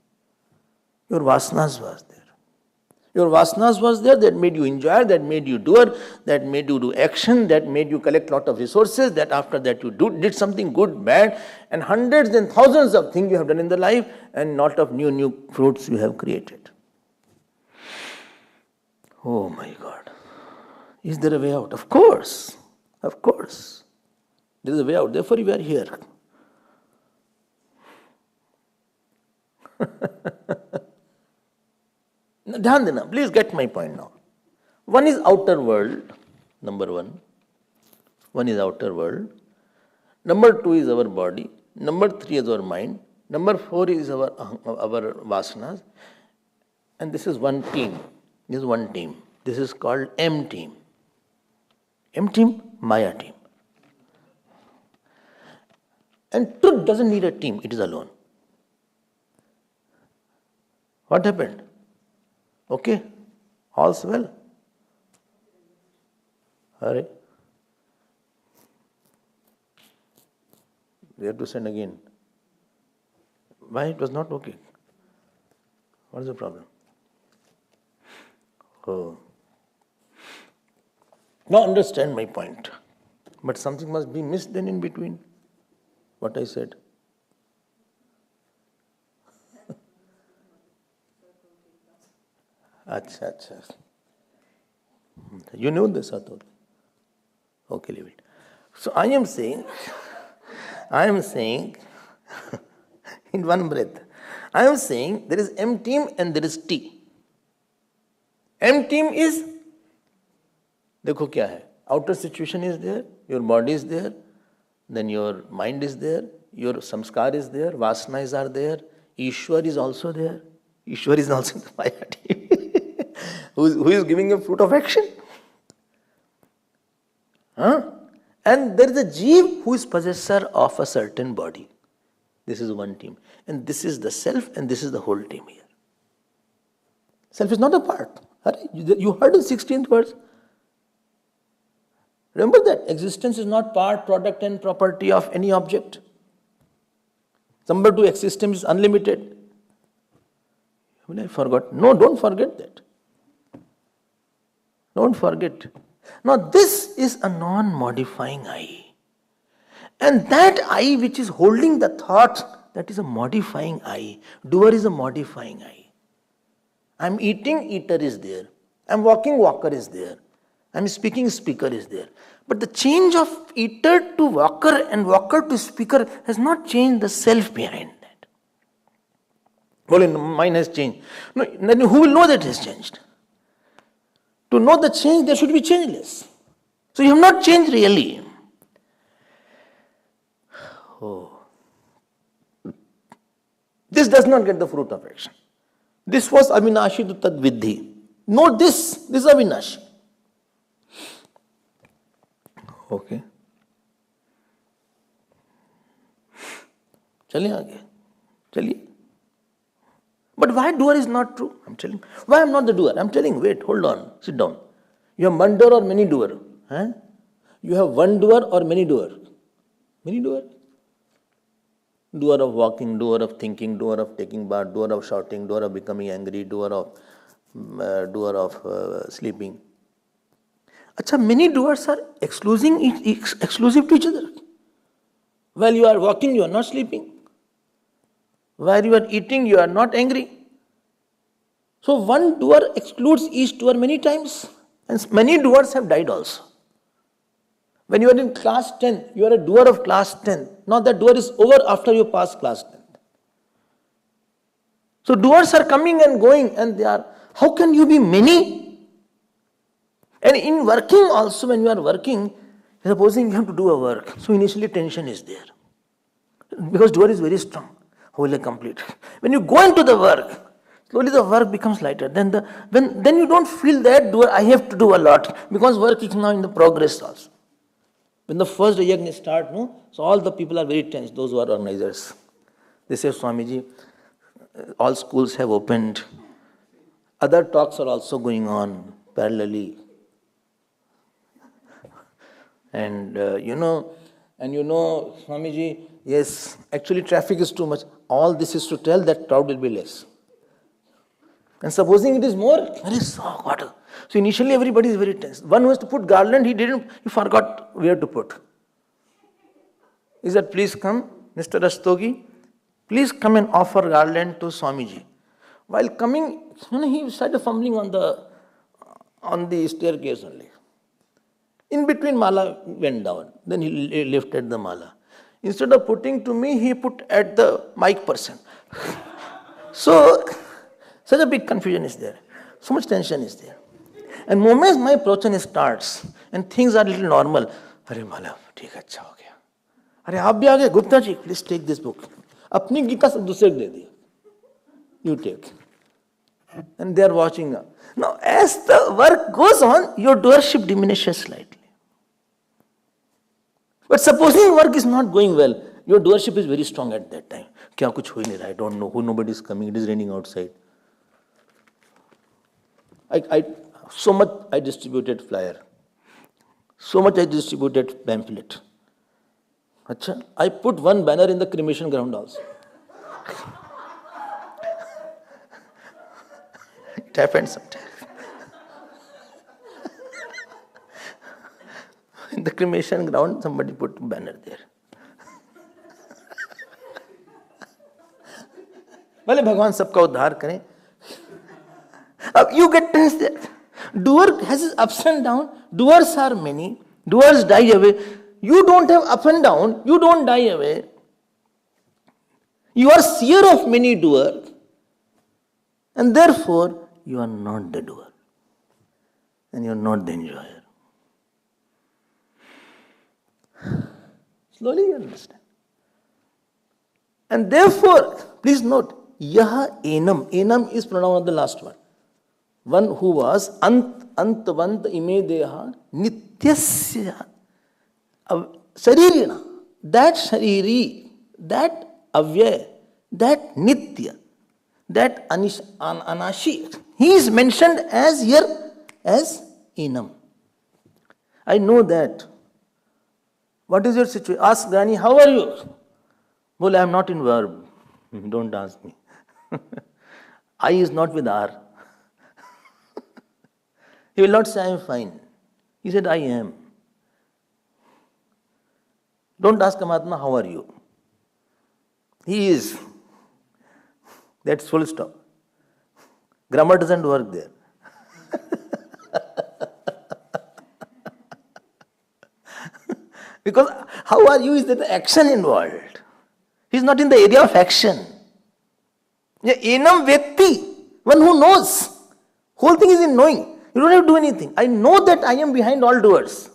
Your vasanas was there. Your vasanas was there that made you enjoy, that made you doer, that made you do action, that made you collect lot of resources, that after that you did something good, bad, and hundreds and thousands of things you have done in the life, and lot of new fruits you have created. Oh my God. Is there a way out? Of course. Of course. There is a way out. Therefore, we are here. Dhyan dena, please get my point now. One is outer world, number one. One is outer world. Number two is our body. Number three is our mind. Number four is our vasanas. And this is one team. This is one team. This is called M team. M team, Maya team. And truth doesn't need a team, it is alone. What happened? Okay, all's well. Hurry. We have to send again. Why it was not okay? What is the problem? Oh. Now understand my point. But something must be missed then in between. What I said. Acha. You know this, Atul. Okay, leave it. So I am saying in one breath, I am saying there is M team and there is T. M team is, देखो क्या है, outer situation is there, your body is there, then your mind is there, your samskar is there, vasanas are there, Ishwar is also there. Ishwar is also the Maya team. Who is giving a fruit of action? Huh? And there is a Jeev who is possessor of a certain body. This is one team. And this is the self and this is the whole team here. Self is not a part. You heard the 16th verse. Remember that existence is not part, product and property of any object. Number two, existence is unlimited. I forgot. No, don't forget that. Don't forget. Now this is a non-modifying I. And that I which is holding the thought, that is a modifying I. Doer is a modifying I. I am eating, eater is there. I am walking, walker is there. I am speaking, speaker is there. But the change of eater to walker and walker to speaker has not changed the self behind that. Well, mine has changed. No, then who will know that it has changed? To know the change, there should be changeless. So you have not changed really. Oh. This does not get the fruit of action. This was Avinashi to Tad Vidhi. Know this is Avinashi. Okay. Chaliye aage. Chaliye. But why doer is not true? I'm telling. Why I'm not the doer? I'm telling. Wait, hold on. Sit down. You have one doer or many doer? Huh? You have one doer or many doer? Many doer. Doer of walking, doer of thinking, doer of taking bath, doer of shouting, doer of becoming angry, doer of sleeping. Achha, many doers are exclusive to each other. While you are walking, you are not sleeping. While you are eating, you are not angry. So one doer excludes each doer many times. And many doers have died also. When you are in class 10, you are a doer of class 10. Now that doer is over after you pass class 10. So doers are coming and going and they are, how can you be many? And in working also, when you are working, supposing you have to do a work, so initially tension is there. Because doer is very strong. How will I complete? When you go into the work, slowly the work becomes lighter. Then you don't feel that doer, I have to do a lot. Because work is now in the progress also. When the first yajna starts, no? So all the people are very tense, those who are organizers. They say, Swamiji, all schools have opened. Other talks are also going on parallelly. And you know, Swamiji, yes, actually traffic is too much. All this is to tell that crowd will be less. And supposing it is more, very soft water. So initially everybody is very tense. One who has to put garland, he forgot where to put. He said, please come, Mr. Rastogi, please come and offer garland to Swamiji. While coming, he started fumbling on the staircase only. In between, mala went down. Then he lifted the mala. Instead of putting to me, he put at the mic person. So, such a big confusion is there. So much tension is there. And moment my प्रवचन starts and things are little normal. अरे माला ठीक अच्छा हो गया. अरे आप भी आ गए Gupta ji, please take this book. अपनी गीता सब दूसरे को दे दिया. You take. And they are watching. Now, as the work goes on, your doership diminishes slightly. But supposing work is not going well, your doership is very strong at that time. क्या कुछ हो ही नहीं रहा, I don't know who, nobody is coming, it is raining outside. So much I distributed flyer. So much I distributed pamphlet. Achha, I put one banner in the cremation ground also. It happens sometimes. In the cremation ground, somebody put a banner there. भले भगवान सबका उद्धार करें. अब you get tense there. Doer has his ups and downs. Doers are many. Doers die away. You don't have up and down. You don't die away. You are seer of many doers. And therefore, you are not the doer. And you are not the enjoyer. Slowly you understand. And therefore, please note, Yaha enam. Enam is pronoun of the last one. One who was antavant ime deha nityasya sharirina. That shariri, that avyaya, that nitya, that anashi. He is mentioned as here as enam. I know that. What is your situation? Ask Gani, how are you? Well, I am not in verb. Don't ask me. I is not with R. He will not say I am fine. He said I am. Don't ask a Mahatma, how are you? He is. That's full stop. Grammar doesn't work there. Because how are you is that action involved. He is not in the area of action. Enam vetti, one who knows. Whole thing is in knowing. You don't have to do anything. I know that I am behind all doers.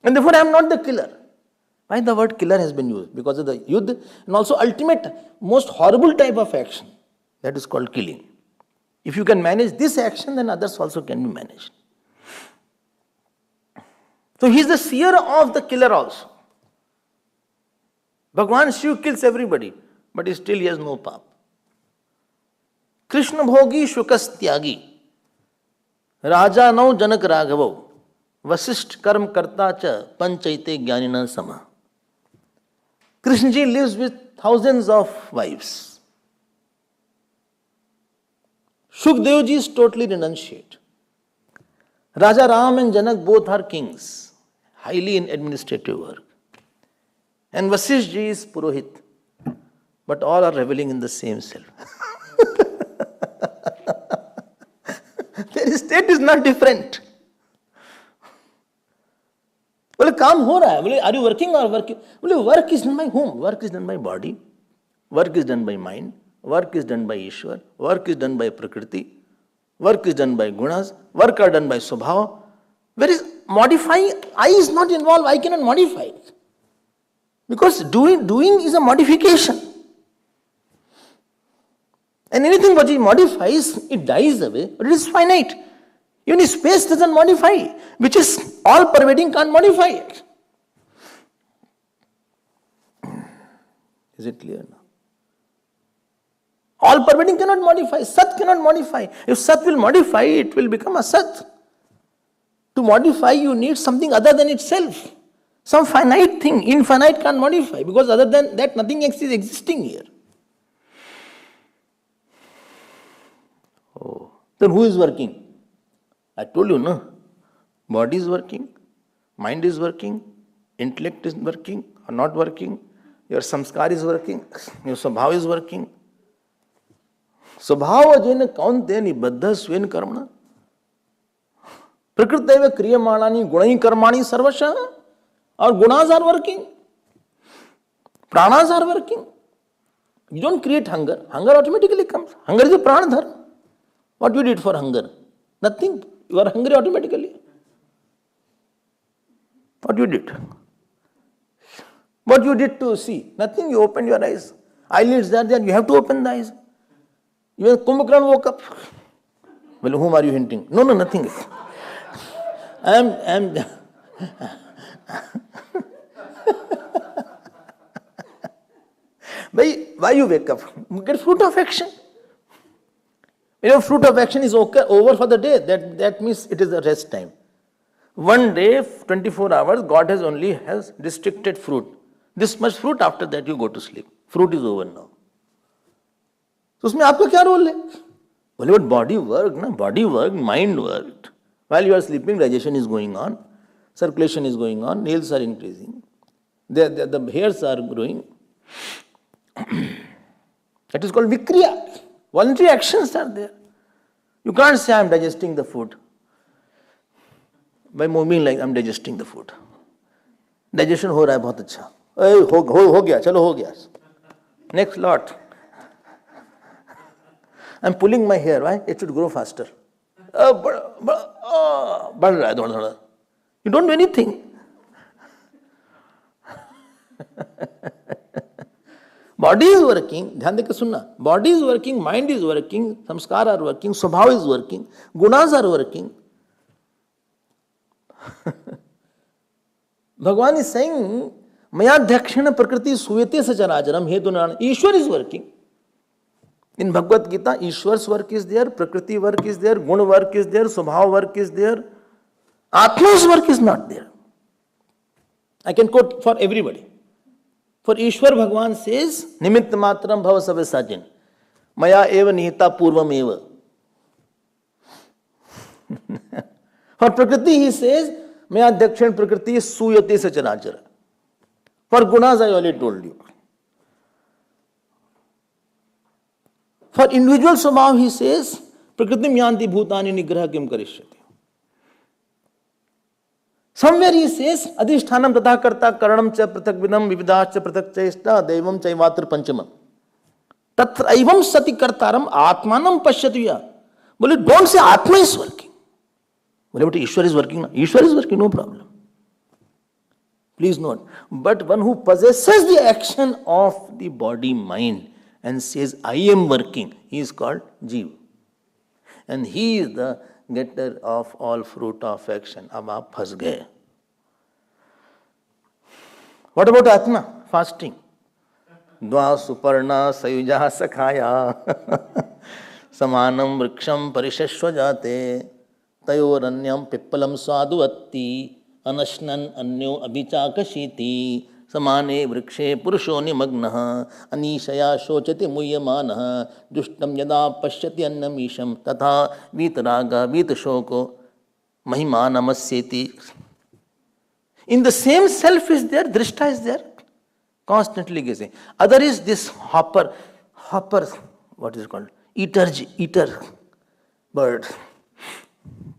And therefore I am not the killer. Why the word killer has been used? Because of the yudh and also ultimate, most horrible type of action. That is called killing. If you can manage this action, then others also can be managed. So he is the seer of the killer also. Bhagwan Shiv kills everybody, but still he has no pap. Krishna bhogi shukas tyagi. Raja nau janak raghavo. Vasisht karm karta cha panchaite jnanina sama. Krishna ji lives with thousands of wives. Shukdev ji is totally renunciate. Raja Ram and Janak both are kings, highly in administrative work. And Vasisht ji is Purohit, but all are reveling in the same self. Their state is not different. बोले काम हो रहा है. बोले are you working or working? बोले work is done by whom? Work is done by body. Work is done by mind. Work is done by Ishwar. Work is done by Prakriti. Work is done by gunas. Work are done by Subhav. Where is modifying? I is not involved. I cannot modify it. Because doing is a modification. And anything what it modifies, it dies away, but it is finite. Even space doesn't modify, which is all pervading, can't modify it. Is it clear now? All pervading cannot modify, Sat cannot modify. If Sat will modify, it will become a Sat. To modify, you need something other than itself. Some finite thing, infinite can't modify, because other than that, nothing else is existing here. Oh, then who is working? I told you, no? Body is working, mind is working, intellect is working or not working, your samskar is working, your swabhav is working. Swabhav jena kaunte nibaddha swen karmana. Prakriteva kriyamanani gunai karmani sarvasha. Our gunas are working. Pranas are working. You don't create hunger. Hunger automatically comes. Hunger is a prana dharma. What you did for hunger? Nothing. You are hungry automatically. What you did? What you did to see? Nothing. You opened your eyes. Eyelids are there. You have to open the eyes. Even Kumbhakarna woke up. Well, whom are you hinting? No, nothing. I am. Why you wake up? Get fruit of action. Fruit of action is over for the day. That means it is a rest time. One day, 24 hours, God has restricted fruit. This much fruit, after that you go to sleep. Fruit is over now. So, उसमें आपका क्या role है? Well, but body worked, mind worked. While you are sleeping, digestion is going on, circulation is going on, nails are increasing, the hairs are growing. That is called vikriya. Voluntary actions are there. You can't say I am digesting the food by moving like I am digesting the food. Digestion हो रहा है बहुत अच्छा. हो गया, चलो हो गया. Next lot. I am pulling my hair. Why? It should grow faster. बढ़ रहा है थोड़ा. You don't do anything. Body is working, ध्यान देकर सुनना. Body is working, mind is working, samskar are working, स्वभाव is working, gunas are working. Bhagavan is saying, Mayadhyakshana prakriti suyate sacharacharam hetu narana. Ishwar is working. In Bhagavad Gita, Ishwar's work is there, Prakriti work is there, Gun work is there, Swabhav work is there. Atma's work is not there. I can quote for everybody. For Ishwar, Bhagavan says, Nimitta matram bhava savasajin. Maya eva nihita purvam eva. For Prakriti, he says, Maya dakshan prakriti suyate sacharachara. For gunas, I already told you. For individual swabhav, he says, Prakritim yanti bhutani nigraha kim karishyati. Somewhere he says, Adhishthanam tatha karta karanam cha prathak vidam vividah cha prathak chaishta devam chaivatr panchamam. Tatra aivam sati kartaram atmanam pashyatviya. Well, don't say Atma is working. Well, but Ishwar is working. Ishwar is working, no problem. Please note. But one who possesses the action of the body mind and says, I am working, he is called Jeev. And he is the getter of all fruit of action. Ab aap phas gaye. What about Atma? Fasting. Dva suparna sayuja sakhaya samanam vriksham parishashva jate tayoranyam pippalam saduvatti anashnan anyo abhichakashiti samane vrikshe purusho nimagnaha anishaya shochati muyyamanaha dushtam yada pashyati annamisham tatha vitaraga vitashoko mahimanamassyeti. In the same self is there, drishta is there, constantly gazing. Other is this hopper, what is it called? Eater bird.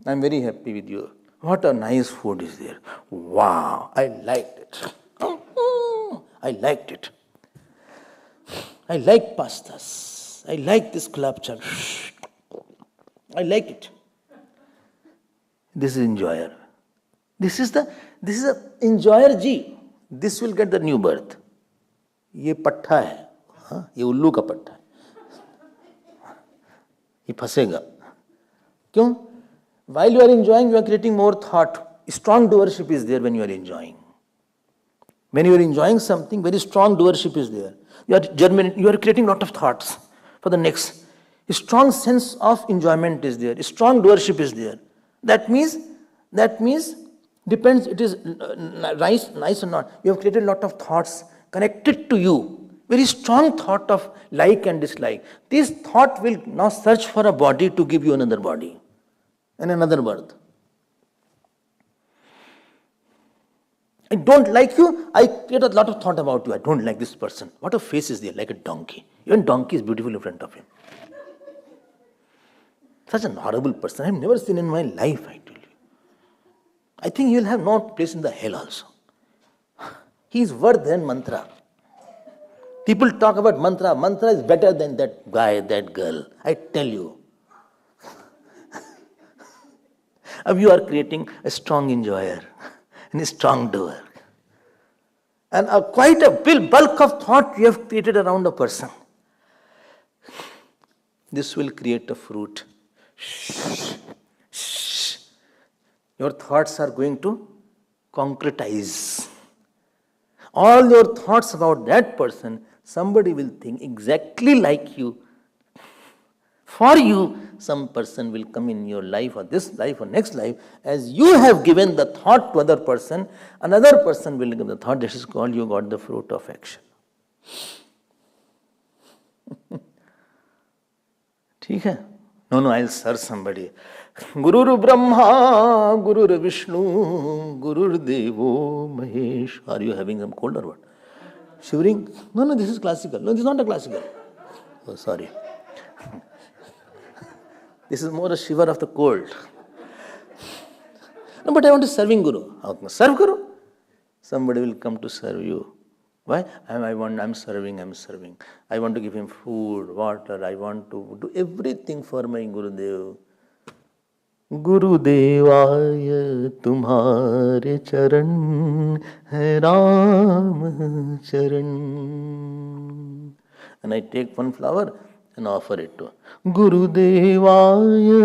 I am very happy with you. What a nice food is there. Wow, I liked it. I liked it. I like pastas. I like this gulab jamun. I like it. This is enjoyer. This is a enjoyer G. This will get the new birth. ये पट्टा है, हाँ, ये उल्लू का पट्टा है. ये फंसेगा. क्यों? While you are enjoying, you are creating more thought. Strong doership is there when you are enjoying. When you are enjoying something, very strong doership is there. You are creating lot of thoughts for the next. A strong sense of enjoyment is there. A strong doership is there. That means, depends, it is nice or not. You have created a lot of thoughts connected to you. Very strong thought of like and dislike. This thought will now search for a body to give you another body and another birth. I don't like you, I create a lot of thought about you. I don't like this person. What a face is there, like a donkey. Even donkey is beautiful in front of him. Such an horrible person I have never seen in my life, I tell you. I think he will have no place in the hell also. He is worse than mantra. People talk about mantra. Mantra is better than that guy, that girl. I tell you. You are creating a strong enjoyer and a strong doer. And quite a bulk of thought you have created around a person. This will create a fruit. Your thoughts are going to concretize. All your thoughts about that person, somebody will think exactly like you. For you, some person will come in your life or this life or next life. As you have given the thought to other person, another person will give the thought. This is called you got the fruit of action. ठीक है? No, I'll serve somebody. Gurur Brahma, Gurur Vishnu, Gurur Devo Mahesh. Are you having some cold or what? Shivering? No, this is classical. No, this is not a classical. Oh, sorry. This is more a shiver of the cold. No, but I want to serving Guru. Serve Guru. Somebody will come to serve you. Why? I'm serving. I want to give him food, water. I want to do everything for my Gurudev. Gurudevaya tumhare charan hai Ram charan. And I take one flower and offer it to Gurudevaya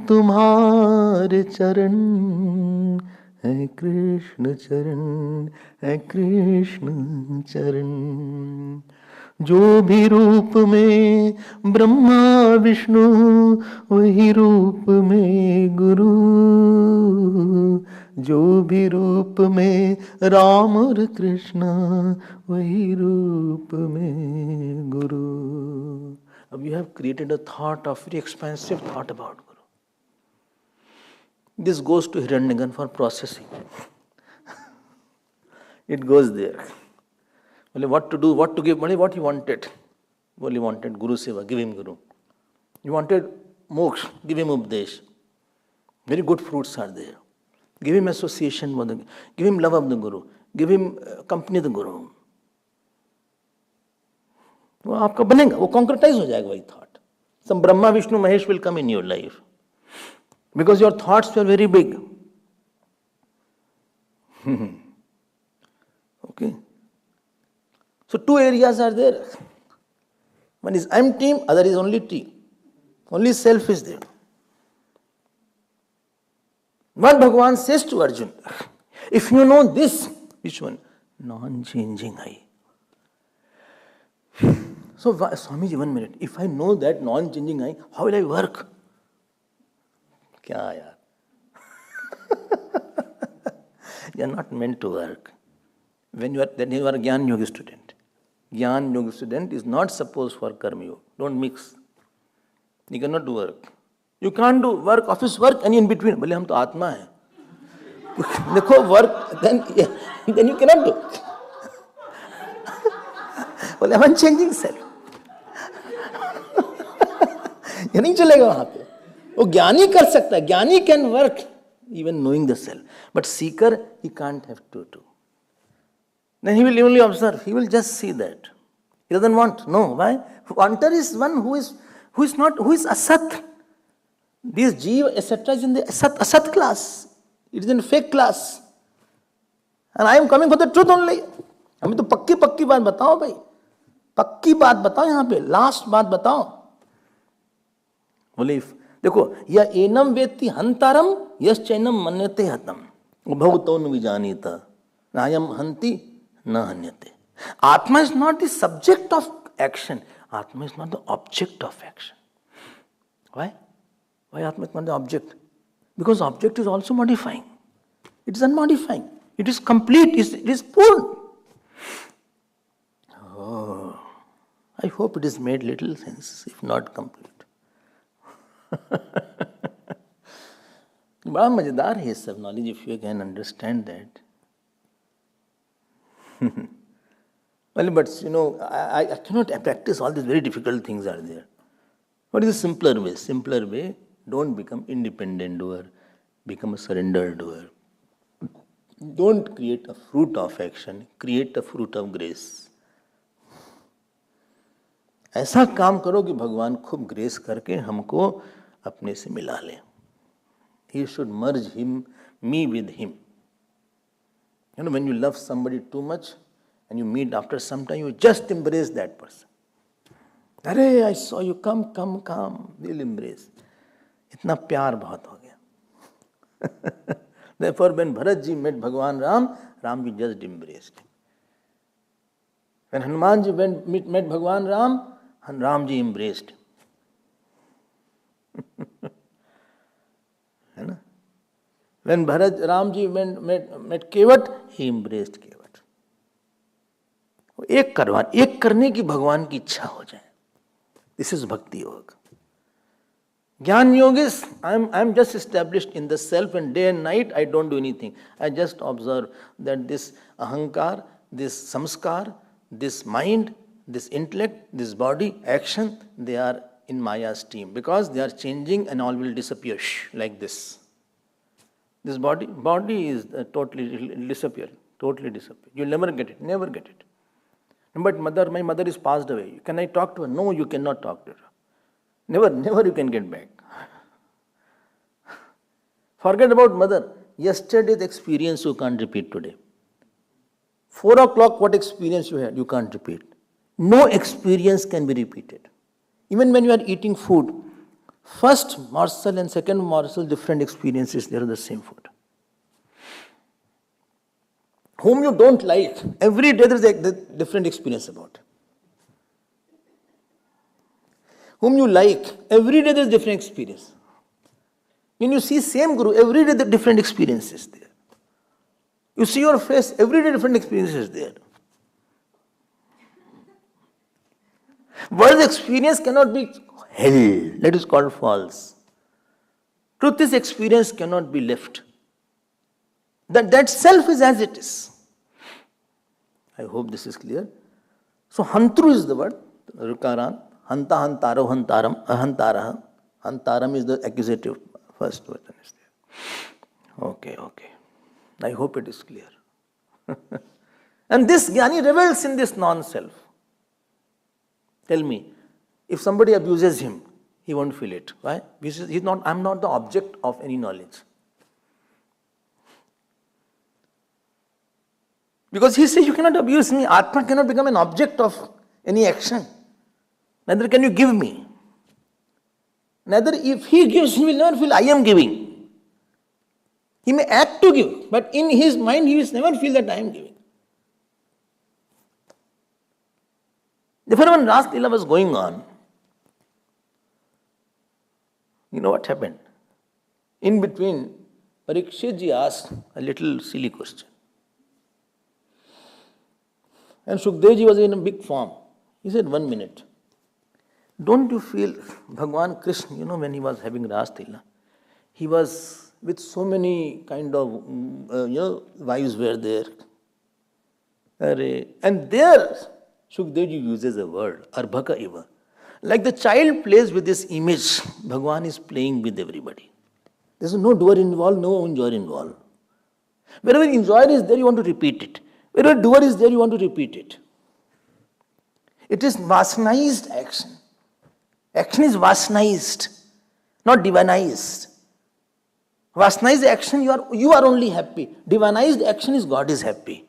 tumhare charan hai Krishna charan, hai Krishna charan. जो भी रूप में ब्रह्मा विष्णु वही रूप में गुरु, जो भी रूप में राम और कृष्ण वही रूप में गुरु. अब you have created a thought of very expansive thought about Guru. This goes to Hiranyagan for processing. It goes there. What to do, what to give, what he wanted. Well, he wanted Guru Seva, give him Guru. He wanted moksha, give him Updesh. Very good fruits are there. Give him association with the Guru. Give him love of the Guru. Give him company of the Guru. वो आपका बनेगा, वो concretize हो जाएगा वही thought. Some Brahma, Vishnu, Mahesh will come in your life. Because your thoughts were very big. Okay. So two areas are there. One is empty, other is only tea. Only self is there. What Bhagavan says to Arjuna, if you know this, which one? Non-changing I. So Swamiji, 1 minute. If I know that non-changing I, how will I work? Kya yaar? You are not meant to work. Then you are a Gyan Yogi student. Gyan Yogi student is not supposed for Karma Yoga. Don't mix. You cannot do work. You can't do work, office work, and in between. Bale hum to Atma hai. Dekho work, then you cannot do. Bale I'm unchanging self. ये नहीं चलेगा वहां पे. वो ज्ञानी कर सकता है. ज्ञानी can work even knowing the self. But seeker, he can't have to do. Then he will only observe. He will just see that. He doesn't want. No. Why? Wanter is one who is asat. This jeev, etc. is in the asat class. It is in fake class. And I am coming for the truth only. हमें तो पक्की बात बताओ भाई. पक्की बात बताओ यहाँ पे. Last बात बताओ. बोले देखो या एनम वेत्ति हंतारम यश्चैनम मन्यते हतम भवतो न विजानीता नायम हंति न हन्यते. Atma is not the subject of action. Atma is not the object of action. Why? Why Atma is not the object? Because object is also modifying. It is unmodifying. It is complete. It is full. Oh, I hope it is made little sense, if not complete. बड़ा मजेदार है सब knowledge if you can understand that. Well, but you know, I cannot practice all these very difficult things are there. What is the simpler way? Simpler way, don't become independent doer, become a surrendered doer. Don't create a fruit of action, create a fruit of grace. ऐसा काम करो कि भगवान खूब grace करके हमको अपने से मिला ले. He should merge me with him. You know, when you love somebody too much and you meet after some time, you just embrace that person. अरे, I saw you, come, we'll embrace. इतना प्यार बहुत हो गया. Therefore, when Bharat ji met Bhagwan Ram, Ram ji just embraced him. When Hanuman ji met Bhagwan Ram, Ram ji embraced him. When Ram ji met Kevat, he embraced Kevat. एक करने की भगवान की इच्छा हो जाए. This is Bhakti Yoga. Jnana Yoga is, I am just established in the self, and day and night I don't do anything. I just observe that this ahankar, this samskar, this mind, this intellect, this body, action, they are in Maya's team because they are changing and all will disappear like this. This body is totally disappear. You'll never get it, never get it. But my mother is passed away. Can I talk to her? No, you cannot talk to her. Never you can get back. Forget about mother. Yesterday's experience you can't repeat today. 4 o'clock, what experience you had, you can't repeat. No experience can be repeated. Even when you are eating food, first morsel and second morsel, different experiences, they are the same food. Whom you don't like, every day there is a different experience about it. Whom you like, every day there is different experience. When you see same Guru, every day the different experiences there. You see your face, every day different experiences there. World's experience cannot be held. That is called false. Truth is experience cannot be left. That self is as it is. I hope this is clear. So hantru is the word. Rukaran. Hanta hantaro hantaram. Ahantaraha. Hantaram is the accusative. First word is there. Okay. I hope it is clear. And this Jnani revels in this non-self. Tell me, if somebody abuses him, he won't feel it. Why? Because I'm not the object of any knowledge. Because he says, you cannot abuse me. Atma cannot become an object of any action. Neither can you give me. Neither if he gives, he will never feel I am giving. He may act to give, but in his mind, he will never feel that I am giving. Therefore, when Ras Leela was going on, you know what happened? In between, Parikshit ji asked a little silly question. And Shukdev ji was in a big form. He said, 1 minute. Don't you feel Bhagwan Krishna, when he was having Ras Leela, he was with so many kind of, wives were there. And there, Shukdev ji uses a word, Arbhaka Iva. Like the child plays with this image, Bhagwan is playing with everybody. There is no doer involved, no enjoyer involved. Wherever enjoyer is there, you want to repeat it. Wherever doer is there, you want to repeat it. It is vasanized action. Action is vasanized, not divinized. Vasanized action, you are only happy. Divinized action is God is happy.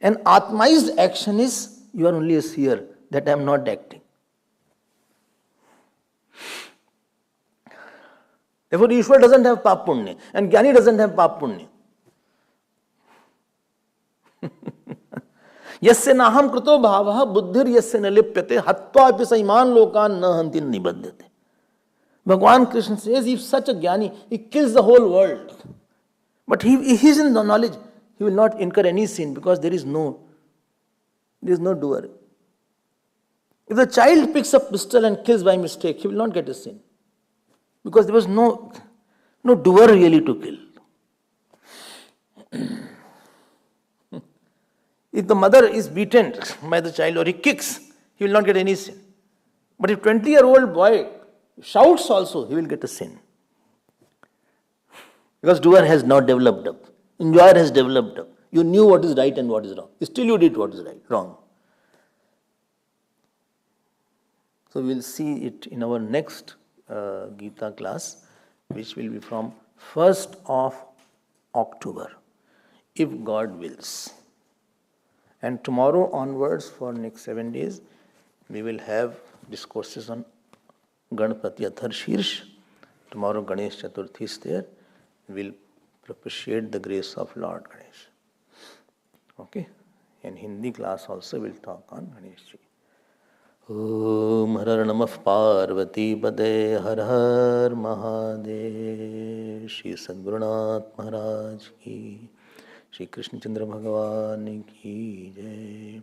And Atmaized action is, you are only a seer, that I am not acting. Therefore, Ishwar doesn't have Pap Punya, and Jnani doesn't have Pap Punya. Yasya naham kruto bhavaha buddhir yasya nalipyate hatva api saiman lokan na hantin nibadyate. Bhagwan Krishna says, if such a Jnani, he kills the whole world. But he is in the knowledge, he will not incur any sin because there is no doer. If the child picks up pistol and kills by mistake, he will not get a sin. Because there was no doer really to kill. If the mother is beaten by the child or he kicks, he will not get any sin. But if 20-year-old boy shouts also, he will get a sin. Because doer has not developed up. Enjoyer has developed. You knew what is right and what is wrong. Still you did what is right, wrong. So we'll see it in our next Gita class, which will be from 1st of October, if God wills. And tomorrow onwards, for next 7 days, we will have discourses on Ganpati Athar Shirsh. Tomorrow Ganesh Chaturthi is there. We will propitiate the grace of Lord Ganesh. Okay? In Hindi class also we'll talk on Ganesh Ji. Om Har Har Namah Parvati Pade Har Har Mahadev. Shri Sadgurunath Maharaj Ki, Shri Krishna Chandra Bhagavan Ki Jai.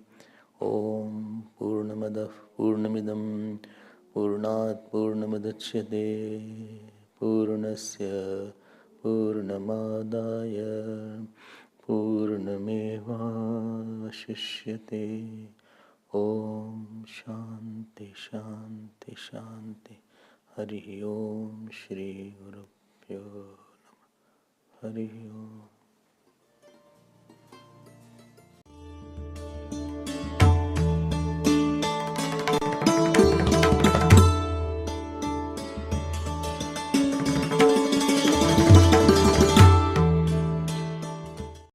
Om Purnamadah Purnamidam Purnat Purnamadachyate Purnasya Purnamadaya Purnameva Shishyate. Om Shanti Shanti Shanti. Hari Om Shri Guru Pyo Namah. Hari Om.